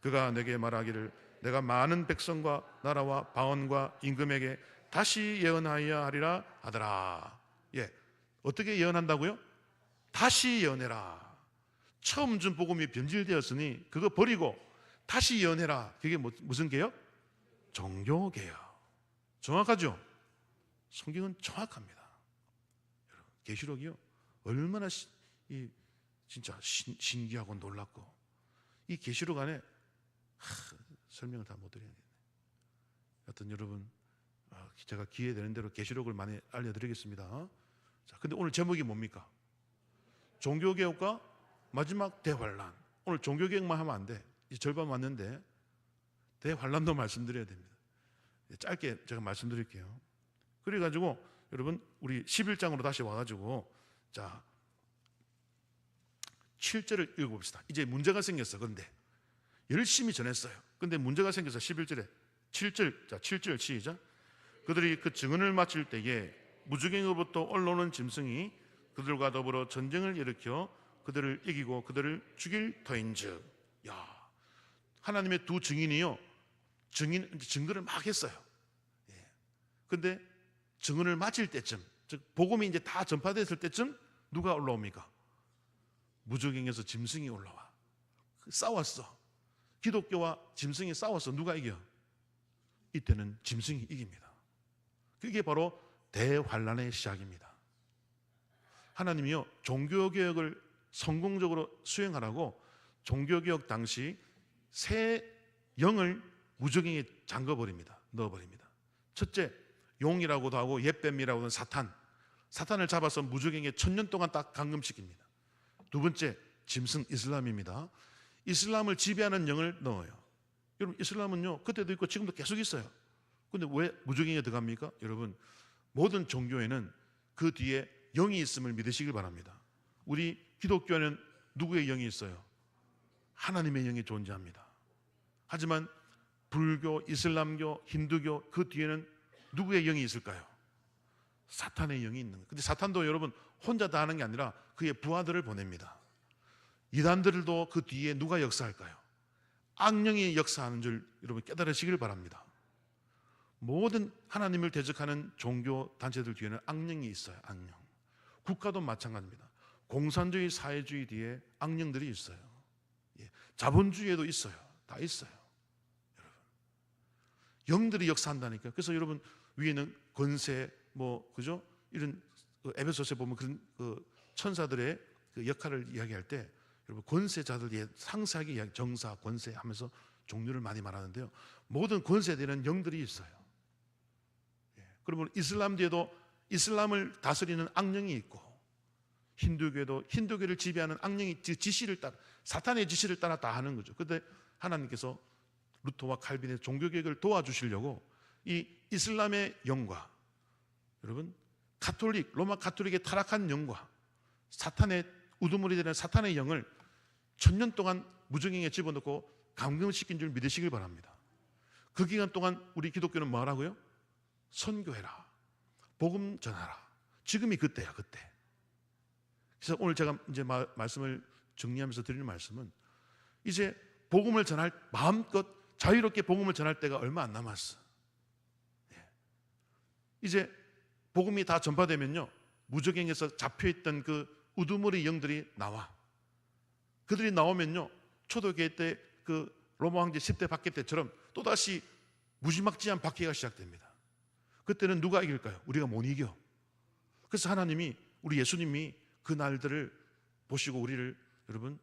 그가 내게 말하기를 내가 많은 백성과 나라와 방언과 임금에게 다시 예언하여야 하리라 하더라. 예, 어떻게 예언한다고요? 다시 예언해라. 처음 준 복음이 변질되었으니 그거 버리고 다시 예언해라. 그게 무슨 개혁? 종교 개혁. 정확하죠? 성경은 정확합니다. 여러분, 계시록이요, 얼마나 진짜 신기하고 놀랍고, 이 계시록 안에 설명을 다 못 드리겠네요. 하여튼 여러분, 제가 기회 되는 대로 계시록을 많이 알려드리겠습니다. 자, 근데 오늘 제목이 뭡니까? 종교개혁과 마지막 대환란. 오늘 종교개혁만 하면 안 돼. 이제 절반 왔는데 대환란도 말씀드려야 됩니다. 짧게 제가 말씀드릴게요. 그래가지고 여러분, 우리 11장으로 다시 와가지고 자, 7절을 읽어봅시다. 이제 문제가 생겼어. 그런데 열심히 전했어요. 근데 문제가 생겨서 11절에 7절, 자, 7절 시작. 그들이 그 증언을 마칠 때에 무주갱으로부터 올라오는 짐승이 그들과 더불어 전쟁을 일으켜 그들을 이기고 그들을 죽일 터인즉. 야, 하나님의 두 증인이요, 증거를 막 했어요. 예. 근데 증언을 마칠 때쯤, 즉 복음이 이제 다 전파됐을 때쯤 누가 올라옵니까? 무주갱에서 짐승이 올라와. 싸웠어. 기독교와 짐승이 싸웠어. 누가 이겨? 이때는 짐승이 이깁니다. 그게 바로 대환란의 시작입니다. 하나님이요, 종교개혁을 성공적으로 수행하라고 종교개혁 당시 새 영을 무주갱에 잠궈버립니다. 넣어버립니다. 첫째, 용이라고도 하고 옛뱀이라고 하는 사탄을 잡아서 무주갱에 1000년 동안 딱 감금시킵니다. 두 번째, 짐승 이슬람입니다. 이슬람을 지배하는 영을 넣어요. 여러분, 이슬람은요, 그때도 있고 지금도 계속 있어요. 근데 왜 무주갱에 들어갑니까? 여러분, 모든 종교에는 그 뒤에 영이 있음을 믿으시길 바랍니다. 우리 기독교에는 누구의 영이 있어요? 하나님의 영이 존재합니다. 하지만 불교, 이슬람교, 힌두교 그 뒤에는 누구의 영이 있을까요? 사탄의 영이 있는 거예요. 근데 사탄도 여러분 혼자 다 하는 게 아니라 그의 부하들을 보냅니다. 이단들도 그 뒤에 누가 역사할까요? 악령이 역사하는 줄 여러분 깨달으시길 바랍니다. 모든 하나님을 대적하는 종교 단체들 뒤에는 악령이 있어요. 악령. 국가도 마찬가지입니다. 공산주의 사회주의 뒤에 악령들이 있어요. 예. 자본주의에도 있어요. 다 있어요. 여러분. 영들이 역사한다니까요. 그래서 여러분 위에는 권세 그죠? 이런 에베소서에 보면 그런 천사들의 그 역할을 이야기할 때 여러분 권세자들 상세하게 이야기, 정사, 권세 하면서 종류를 많이 말하는데요. 모든 권세들은 영들이 있어요. 예. 그러면 이슬람 뒤에도 이슬람을 다스리는 악령이 있고 힌두교에도 힌두교를 지배하는 악령이 지시를 따라 사탄의 지시를 따라 다 하는 거죠. 그런데 하나님께서 루터와 칼빈의 종교개혁을 도와주시려고 이 이슬람의 영과 여러분 가톨릭 로마 가톨릭의 타락한 영과 사탄의 우두머리 되는 사탄의 영을 1000년 동안 무적행에 집어넣고 감금시킨 줄 믿으시길 바랍니다. 그 기간 동안 우리 기독교는 뭐 하라고요? 선교해라, 복음 전하라. 지금이 그때야, 그때. 그래서 오늘 제가 이제 말씀을 정리하면서 드리는 말씀은 이제 복음을 전할 마음껏 자유롭게 복음을 전할 때가 얼마 안 남았어. 예. 이제 복음이 다 전파되면요 무적행에서 잡혀있던 그 우두머리 영들이 나와. 그들이 나오면요 초대교회 때 그 로마 황제 10대 박해 때처럼 또다시 무지막지한 박해가 시작됩니다. 그때는 누가 이길까요? 우리가 못 이겨. 그래서 하나님이 우리 예수님이 그 날들을 보시고 여러분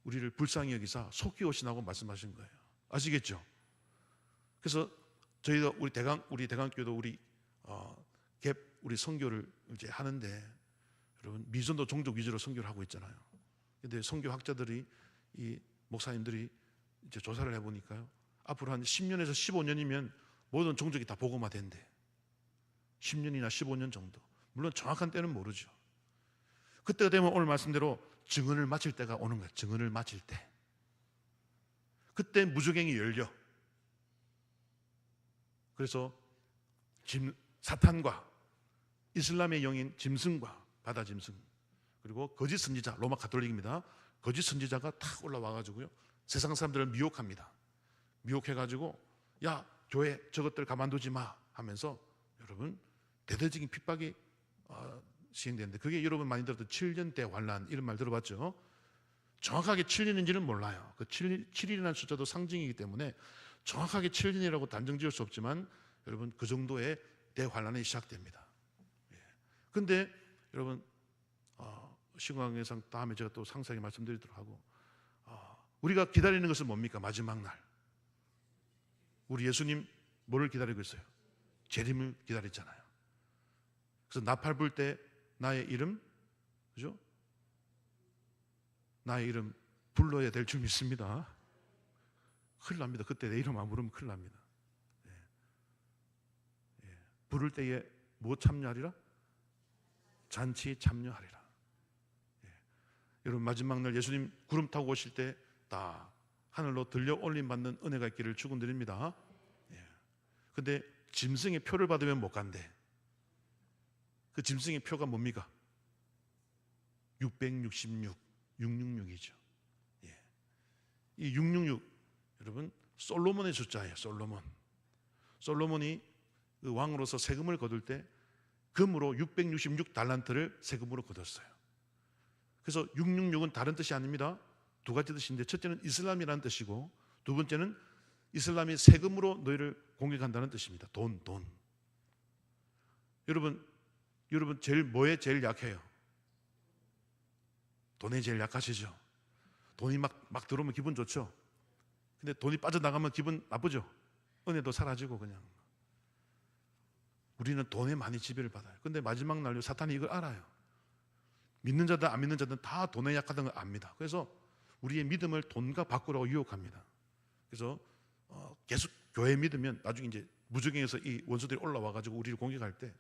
우리를 불쌍히 여기사 속히 오시라고 말씀하신 거예요. 아시겠죠? 그래서 저희가 우리 대강교도 우리 선교를 이제 하는데 여러분 미전도 종족 위주로 선교를 하고 있잖아요. 근데 선교학자들이 이 목사님들이 이제 조사를 해보니까요 앞으로 한 10년에서 15년이면 모든 종족이 다 복음화된대. 10년이나 15년 정도. 물론 정확한 때는 모르죠. 그때가 되면 오늘 말씀대로 증언을 마칠 때가 오는 거예요. 증언을 마칠 때. 그때 무적행이 열려. 그래서 사탄과 이슬람의 영인 짐승과 바다 짐승 그리고 거짓 선지자 로마 가톨릭입니다. 거짓 선지자가 탁 올라와가지고요 세상 사람들을 미혹합니다. 미혹해가지고 야 교회 저것들 가만두지 마 하면서 여러분 대대적인 핍박이 시행되는데 그게 여러분 많이 들었던 7년 대환란 이런 말 들어봤죠? 정확하게 7년인지는 몰라요. 그 7일이라는 숫자도 상징이기 때문에 정확하게 7년이라고 단정 지을 수 없지만 여러분 그 정도의 대환란이 시작됩니다. 그런데 여러분 신광예상 다음에 제가 또 상세하게 말씀드리도록 하고 우리가 기다리는 것은 뭡니까? 마지막 날 우리 예수님 뭐를 기다리고 있어요? 재림을 기다렸잖아요. 그래서 나팔 불 때 나의 이름 그죠? 나의 이름 불러야 될 줄 믿습니다. 큰일 납니다. 그때 내 이름 안 부르면 큰일 납니다. 부를 때에 뭐 참여하리라? 잔치 참여하리라. 여러분 마지막 날 예수님 구름 타고 오실 때 다 하늘로 들려 올림 받는 은혜가 있기를 축원드립니다. 근데 짐승의 표를 받으면 못 간대. 그 짐승의 표가 뭡니까? 666, 666이죠. 이 666 여러분 솔로몬의 숫자예요. 솔로몬이 그 왕으로서 세금을 거둘 때 금으로 666달란트를 세금으로 거뒀어요. 그래서 666은 다른 뜻이 아닙니다. 두 가지 뜻인데 첫째는 이슬람이라는 뜻이고 두 번째는 이슬람이 세금으로 너희를 공격한다는 뜻입니다. 돈. 여러분 뭐에 제일 약해요? 돈에 제일 약하시죠? 돈이 막 들어오면 기분 좋죠? 근데 돈이 빠져나가면 기분 나쁘죠? 은혜도 사라지고 그냥. 우리는 돈에 많이 지배를 받아요. 근데 마지막 날요 사탄이 이걸 알아요. 믿는 자든 안 믿는 자든 다 돈에 약하다는 걸 압니다. 그래서 우리의 믿음을 돈과 바꾸라고 유혹합니다. 그래서 계속 교회 믿으면 나중에 이제 무적행에서 이 원수들이 올라와가지고 우리를 공격할 때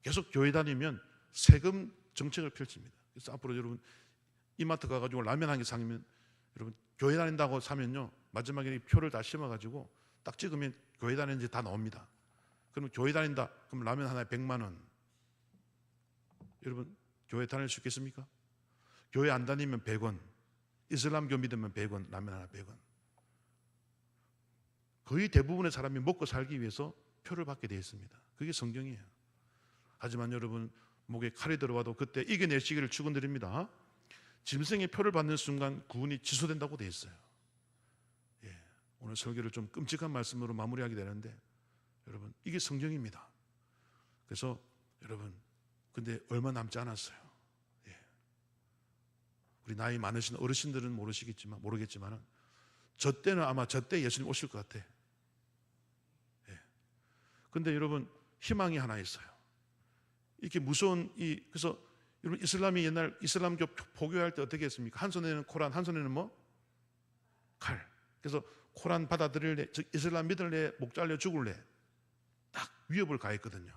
계속 교회 다니면 세금 정책을 펼칩니다. 그래서 앞으로 여러분 이마트 가가지고 라면 한 개 사면 여러분 교회 다닌다고 사면요 마지막에 표를 다 심어가지고 딱 찍으면 교회 다니는지 다 나옵니다. 그러면 교회 다닌다 그럼 라면 하나에 100만 원. 여러분 교회 다닐 수 있겠습니까? 교회 안 다니면 100원. 이슬람교 믿으면 100원. 라면 하나 100원. 거의 대부분의 사람이 먹고 살기 위해서 표를 받게 되어 있습니다. 그게 성경이에요. 하지만 여러분, 목에 칼이 들어와도 그때 이겨내시기를 축원드립니다. 짐승의 표를 받는 순간 구원이 취소된다고 되어 있어요. 예, 오늘 설교를 좀 끔찍한 말씀으로 마무리하게 되는데, 여러분, 이게 성경입니다. 그래서 여러분, 근데 얼마 남지 않았어요. 예. 우리 나이 많으신 어르신들은 모르겠지만 저 때는 아마 저 때 예수님 오실 것 같아. 예. 근데 여러분, 희망이 하나 있어요. 이렇게 무서운 그래서 여러분, 이슬람이 옛날 이슬람교 포교할 때 어떻게 했습니까? 한 손에는 코란, 한 손에는 뭐? 칼. 그래서 코란 받아들일래, 즉 이슬람 믿을래, 목 잘려 죽을래, 딱 위협을 가했거든요.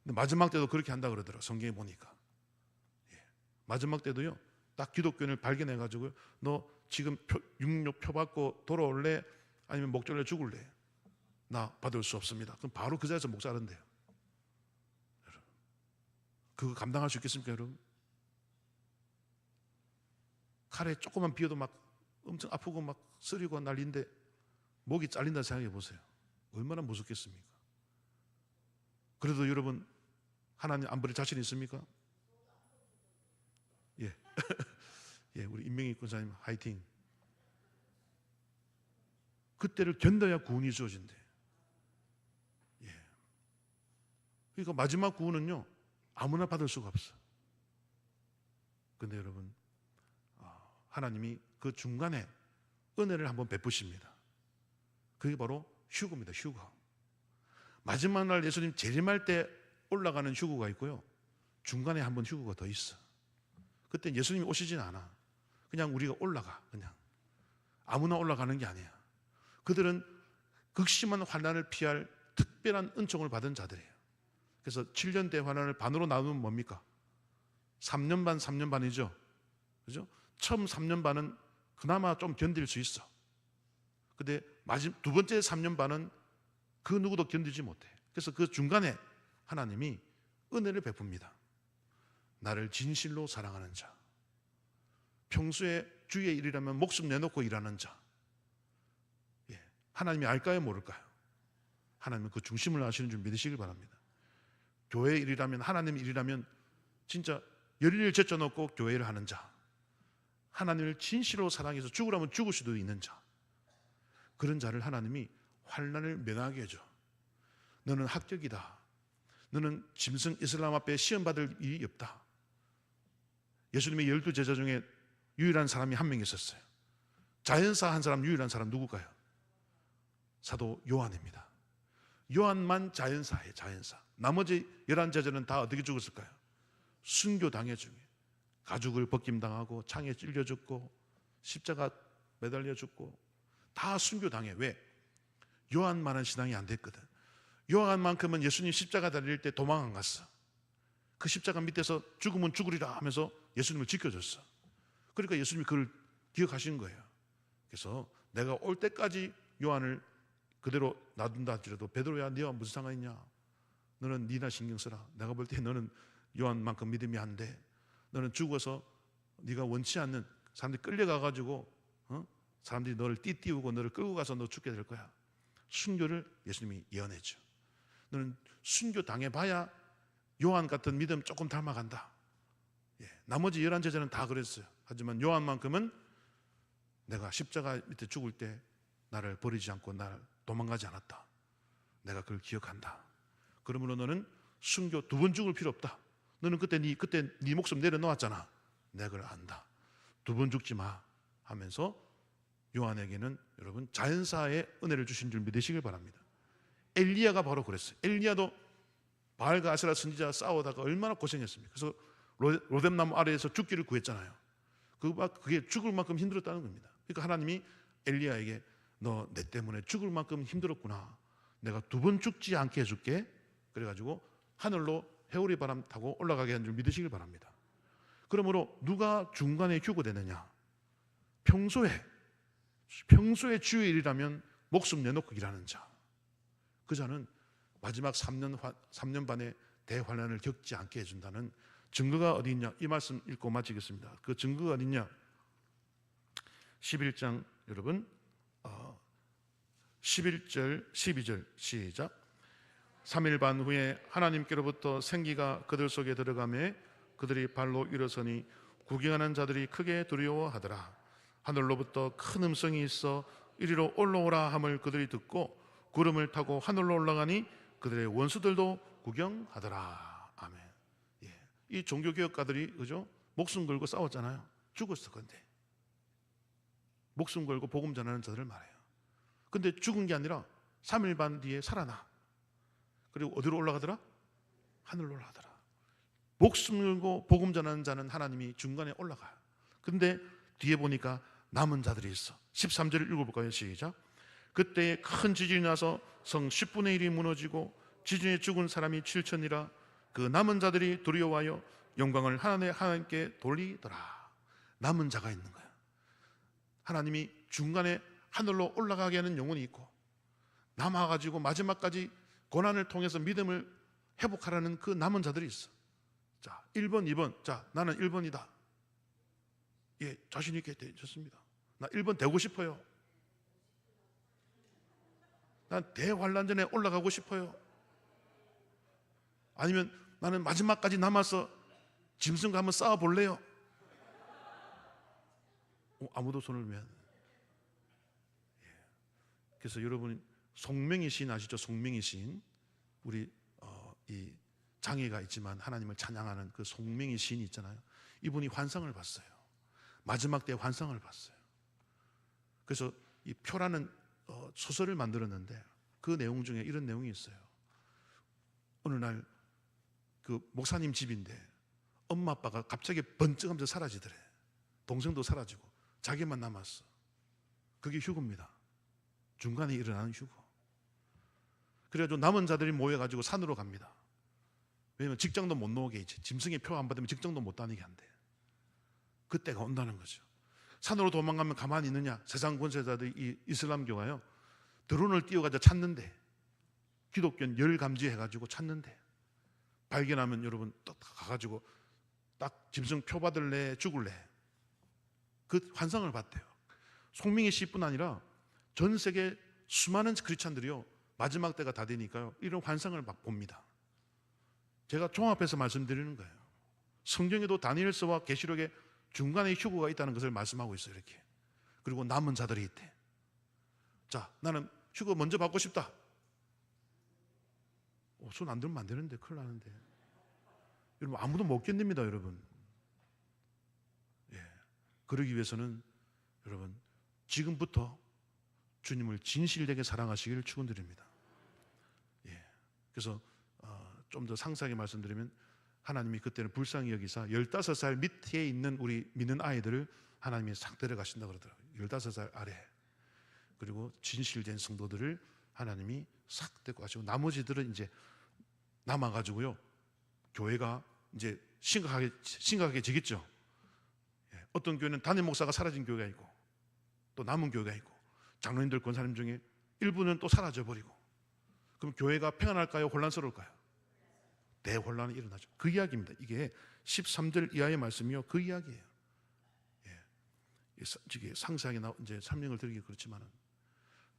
근데 마지막 때도 그렇게 한다 그러더라고요. 성경에 보니까. 예. 마지막 때도요, 딱 기독교인을 발견해가지고 너 지금 육료 받고 돌아올래? 아니면 목 잘려 죽을래? 나 받을 수 없습니다. 그럼 바로 그 자리에서 목 자른대요. 여러분, 그거 감당할 수 있겠습니까, 여러분? 칼에 조금만 비어도 막 엄청 아프고 막 쓰리고 난리인데 목이 잘린다 생각해 보세요. 얼마나 무섭겠습니까? 그래도 여러분, 하나님 안 버릴 자신 있습니까? 예. 예, 우리 임명희 권사님 화이팅. 그때를 견뎌야 구원이 주어진대. 예. 그러니까 마지막 구원은요, 아무나 받을 수가 없어. 근데 여러분, 하나님이 그 중간에 은혜를 한번 베푸십니다. 그게 바로 휴거입니다. 휴거. 마지막 날 예수님 재림할 때 올라가는 휴거가 있고요, 중간에 한번 휴거가 더 있어. 그때 예수님이 오시진 않아. 그냥 우리가 올라가. 그냥 아무나 올라가는 게 아니야. 그들은 극심한 환난을 피할 특별한 은총을 받은 자들이에요. 그래서 7년 대환난을 반으로 나누면 뭡니까? 3년 반, 3년 반이죠. 그죠? 처음 3년 반은 그나마 좀 견딜 수 있어. 근데 두 번째 3년 반은 그 누구도 견디지 못해. 그래서 그 중간에 하나님이 은혜를 베풉니다. 나를 진실로 사랑하는 자, 평소에 주의 일이라면 목숨 내놓고 일하는 자. 예. 하나님이 알까요, 모를까요? 하나님은 그 중심을 아시는 줄 믿으시길 바랍니다. 교회 일이라면, 하나님 일이라면 진짜 열의를 제쳐놓고 교회를 하는 자, 하나님을 진실로 사랑해서 죽으라면 죽을 수도 있는 자, 그런 자를 하나님이 환난을 면하게 해줘. 너는 합격이다. 너는 짐승 이슬람 앞에 시험받을 일이 없다. 예수님의 12제자 중에 유일한 사람이 한 명 있었어요. 자연사 한 사람, 유일한 사람 누굴까요? 사도 요한입니다. 요한만 자연사예요. 자연사. 나머지 11제자는 다 어떻게 죽었을까요? 순교당해 죽어요. 가죽을 벗김당하고 창에 찔려 죽고 십자가 매달려 죽고 다 순교당해. 왜? 요한만한 신앙이 안 됐거든. 요한만큼은 예수님 십자가 달릴 때 도망 안 갔어. 그 십자가 밑에서 죽으면 죽으리라 하면서 예수님을 지켜줬어. 그러니까 예수님이 그걸 기억하신 거예요. 그래서 내가 올 때까지 요한을 그대로 놔둔다 할지라도, 베드로야 네가 무슨 상관이냐, 너는 네나 신경 써라. 내가 볼 때 너는 요한만큼 믿음이 안 돼. 너는 죽어서 네가 원치 않는 사람들이 끌려가가지고 사람들이 너를 띠띠우고 너를 끌고 가서 너 죽게 될 거야. 순교를 예수님이 예언했죠. 너는 순교 당해봐야 요한 같은 믿음 조금 닮아간다. 예, 나머지 11제자는 다 그랬어요. 하지만 요한만큼은 내가 십자가 밑에 죽을 때 나를 버리지 않고 나를 도망가지 않았다. 내가 그걸 기억한다. 그러므로 너는 순교 2번 죽을 필요 없다. 너는 그때 네 목숨 내려놓았잖아. 내가 그걸 안다. 2번 죽지 마 하면서 요한에게는 여러분 자연사의 은혜를 주신 줄 믿으시길 바랍니다. 엘리야가 바로 그랬어요. 엘리야도 바알과 아세라 선지자와 싸우다가 얼마나 고생했습니까? 그래서 로뎀나무 아래에서 죽기를 구했잖아요. 그게 죽을 만큼 힘들었다는 겁니다. 그러니까 하나님이 엘리야에게 너 내 때문에 죽을 만큼 힘들었구나. 내가 2번 죽지 않게 해줄게. 그래가지고 하늘로 회오리 바람 타고 올라가게 한 줄 믿으시길 바랍니다. 그러므로 누가 중간에 휴거되느냐? 평소에 주의 일이라면 목숨 내놓고 일하는 자. 그 자는 마지막 3년 반의 대환난을 겪지 않게 해준다는 증거가 어디 있냐? 이 말씀 읽고 마치겠습니다. 그 증거가 어디 있냐? 11장 여러분 11절 12절 시작. 3일 반 후에 하나님께로부터 생기가 그들 속에 들어가매 그들이 발로 일어서니 구경하는 자들이 크게 두려워하더라. 하늘로부터 큰 음성이 있어 이리로 올라오라 함을 그들이 듣고 구름을 타고 하늘로 올라가니 그들의 원수들도 구경하더라. 아멘. 예. 이 종교개혁가들이 그죠? 목숨 걸고 싸웠잖아요. 죽었을 건데 목숨 걸고 복음 전하는 자들을 말해요. 근데 죽은 게 아니라 3일 반 뒤에 살아나. 그리고 어디로 올라가더라? 하늘로 올라가더라. 목숨 걸고 복음 전하는 자는 하나님이 중간에 올라가요. 근데 뒤에 보니까 남은 자들이 있어. 13절을 읽어볼까요? 시작. 그때 큰 지진이 나서 성 10분의 1이 무너지고 지진에 죽은 사람이 7천이라. 그 남은 자들이 두려워하여 영광을 하나님께 돌리더라. 남은 자가 있는 거야. 하나님이 중간에 하늘로 올라가게 하는 영혼이 있고 남아가지고 마지막까지 고난을 통해서 믿음을 회복하라는 그 남은 자들이 있어. 자, 1번, 2번. 자, 나는 1번이다. 예, 자신 있게 되셨습니다. 나 1번 되고 싶어요. 난 대환란전에 올라가고 싶어요. 아니면 나는 마지막까지 남아서 짐승과 한번 싸워볼래요. 아무도 손을 왜 안 해? 그래서 여러분 송명희 시인 아시죠? 송명희 시인. 우리 이 장애가 있지만 하나님을 찬양하는 그 송명희 시인이 있잖아요. 이분이 환상을 봤어요. 마지막 때 환상을 봤어요. 그래서 이 표라는 소설을 만들었는데 그 내용 중에 이런 내용이 있어요. 어느 날 그 목사님 집인데 엄마 아빠가 갑자기 번쩍하면서 사라지더래. 동생도 사라지고 자기만 남았어. 그게 휴거입니다. 중간에 일어나는 휴거. 그래가지고 남은 자들이 모여가지고 산으로 갑니다. 왜냐면 직장도 못 나오게 있지. 짐승의 표 안 받으면 직장도 못 다니게 한대. 그때가 온다는 거죠. 산으로 도망가면 가만히 있느냐? 세상 권세자들 이 이슬람교가요 드론을 띄워가지고 찾는데, 기독교는 열감지해가지고 찾는데 발견하면 여러분 또 가가지고 딱 짐승 표 받을래 죽을래 그 환상을 봤대요. 송명희 씨뿐 아니라 전 세계 수많은 크리스찬들이요 마지막 때가 다 되니까요 이런 환상을 막 봅니다. 제가 종합해서 말씀드리는 거예요. 성경에도 다니엘서와 계시록에 중간에 휴거가 있다는 것을 말씀하고 있어요. 이렇게. 그리고 남은 자들이 있대. 자, 나는 휴거 먼저 받고 싶다. 손 안 들면 안 되는데 큰일 나는데. 여러분 아무도 못 견딥니다. 여러분. 예. 그러기 위해서는 여러분 지금부터 주님을 진실되게 사랑하시기를 축원드립니다. 예. 그래서 좀 더 상세하게 말씀드리면 하나님이 그때는 불쌍히 여기사 15살 밑에 있는 우리 믿는 아이들을 하나님이 싹 데려가신다 그러더라고요. 15살 아래. 그리고 진실된 성도들을 하나님이 싹 데리고 가시고 나머지들은 이제 남아가지고요 교회가 이제 심각하게 지겠죠. 예. 어떤 교회는 담임 목사가 사라진 교회가 있고 또 남은 교회가 있고 장로님들 권사님 중에 일부는 또 사라져버리고 그럼 교회가 평안할까요? 혼란스러울까요? 대혼란이 일어나죠. 그 이야기입니다. 이게 13절 이하의 말씀이요 그 이야기예요. 예. 이게 상세하게 이제 설명을 드리기 그렇지만은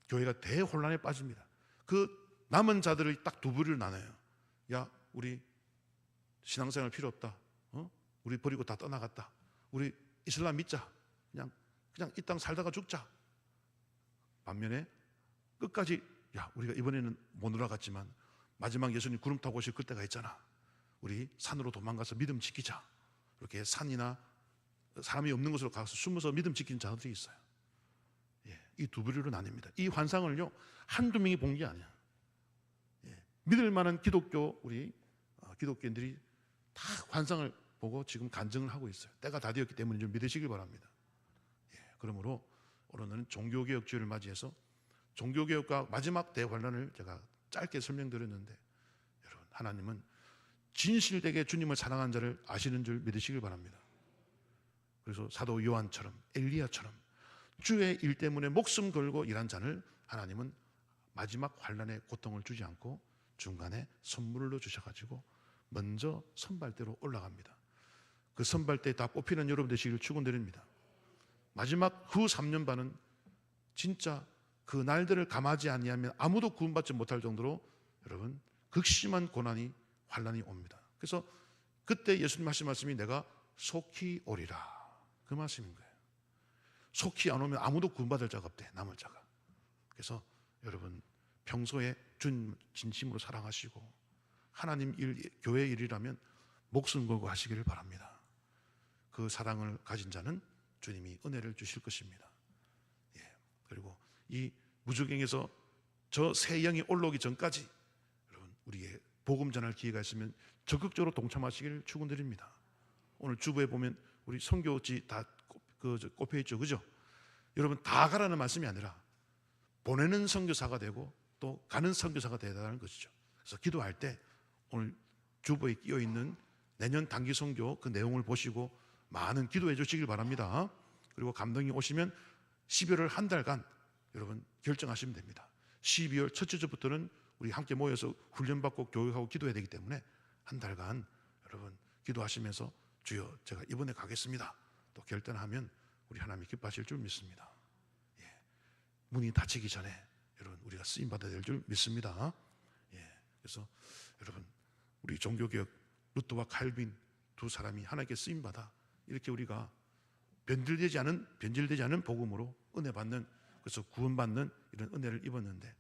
교회가 대혼란에 빠집니다. 그 남은 자들을 딱 두 부류로 나눠요. 야, 우리 신앙생활 필요 없다. 우리 버리고 다 떠나갔다. 우리 이슬람 믿자. 그냥 이 땅 살다가 죽자. 반면에 끝까지 야, 우리가 이번에는 못 올라갔지만 마지막 예수님 구름 타고 오실 그때가 있잖아. 우리 산으로 도망가서 믿음 지키자. 이렇게 산이나 사람이 없는 곳으로 가서 숨어서 믿음 지키는 자들이 있어요. 예, 이 두 부류로 나뉩니다. 이 환상을요 한두 명이 본 게 아니야. 예, 믿을 만한 기독교 우리 기독교인들이 다 환상을 보고 지금 간증을 하고 있어요. 때가 다 되었기 때문에 좀 믿으시길 바랍니다. 예, 그러므로 오늘은 종교개혁주의를 맞이해서 종교개혁과 마지막 대환란을 제가 짧게 설명드렸는데 여러분 하나님은 진실되게 주님을 사랑한 자를 아시는 줄 믿으시길 바랍니다. 그래서 사도 요한처럼 엘리야처럼 주의 일 때문에 목숨 걸고 일한 자를 하나님은 마지막 환란의 고통을 주지 않고 중간에 선물로 주셔가지고 먼저 선발대로 올라갑니다. 그 선발대에 다 뽑히는 여러분 되시기를 축원드립니다. 마지막 후 3년 반은 진짜 그 날들을 감하지 아니하면 아무도 구원받지 못할 정도로 여러분 극심한 고난이 환난이 옵니다. 그래서 그때 예수님 하신 말씀이 내가 속히 오리라 그 말씀인 거예요. 속히 안 오면 아무도 구원받을 자가 없대, 남을 자가. 그래서 여러분 평소에 주님 진심으로 사랑하시고 하나님 일, 교회 일이라면 목숨 걸고 하시기를 바랍니다. 그 사랑을 가진 자는 주님이 은혜를 주실 것입니다. 예. 그리고 이 무주경에서 저 새 영이 올라오기 전까지 여러분 우리의 복음 전할 기회가 있으면 적극적으로 동참하시기를 축원드립니다. 오늘 주부에 보면 우리 선교지 다 꼽혀 있죠, 그죠? 여러분 다 가라는 말씀이 아니라 보내는 선교사가 되고 또 가는 선교사가 되다는 것이죠. 그래서 기도할 때 오늘 주보에 끼어 있는 내년 단기 선교 그 내용을 보시고 많은 기도해 주시길 바랍니다. 그리고 감동이 오시면 12월 한 달간 여러분 결정하시면 됩니다. 12월 첫째 주부터는 우리 함께 모여서 훈련받고 교육하고 기도해야 되기 때문에 한 달간 여러분 기도하시면서 주여 제가 이번에 가겠습니다 또 결단하면 우리 하나님이 기뻐하실 줄 믿습니다. 예. 문이 닫히기 전에 여러분 우리가 쓰임받아야 될 줄 믿습니다. 예. 그래서 여러분 우리 종교개혁 루트와 칼빈 두 사람이 하나님께 쓰임받아 이렇게 우리가 변질되지 않은 복음으로 은혜 받는, 그래서 구원받는 이런 은혜를 입었는데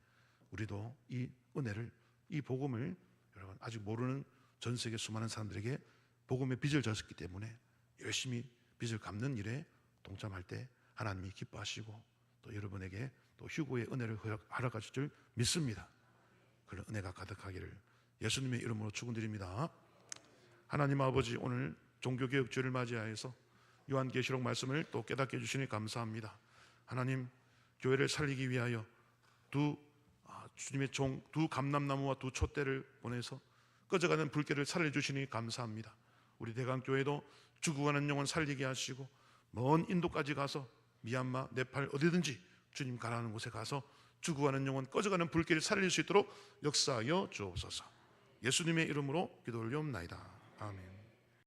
우리도 이 은혜를, 이 복음을 여러분 아직 모르는 전 세계 수많은 사람들에게 복음의 빚을 졌기 때문에 열심히 빚을 갚는 일에 동참할 때 하나님이 기뻐하시고 또 여러분에게 또 휴고의 은혜를 허락하실 줄 믿습니다. 그런 은혜가 가득하기를 예수님의 이름으로 축원드립니다. 하나님 아버지, 오늘 종교개혁주를 맞이하여서 요한계시록 말씀을 또 깨닫게 해주시니 감사합니다. 하나님, 교회를 살리기 위하여 주님의 종 두 감람나무와 두 촛대를 보내서 꺼져가는 불길을 살려주시니 감사합니다. 우리 대강교회도 죽어가는 영혼 살리게 하시고 먼 인도까지 가서 미얀마, 네팔 어디든지 주님 가라는 곳에 가서 죽어가는 영혼, 꺼져가는 불길을 살릴 수 있도록 역사하여 주옵소서. 예수님의 이름으로 기도 올리옵나이다. 아멘.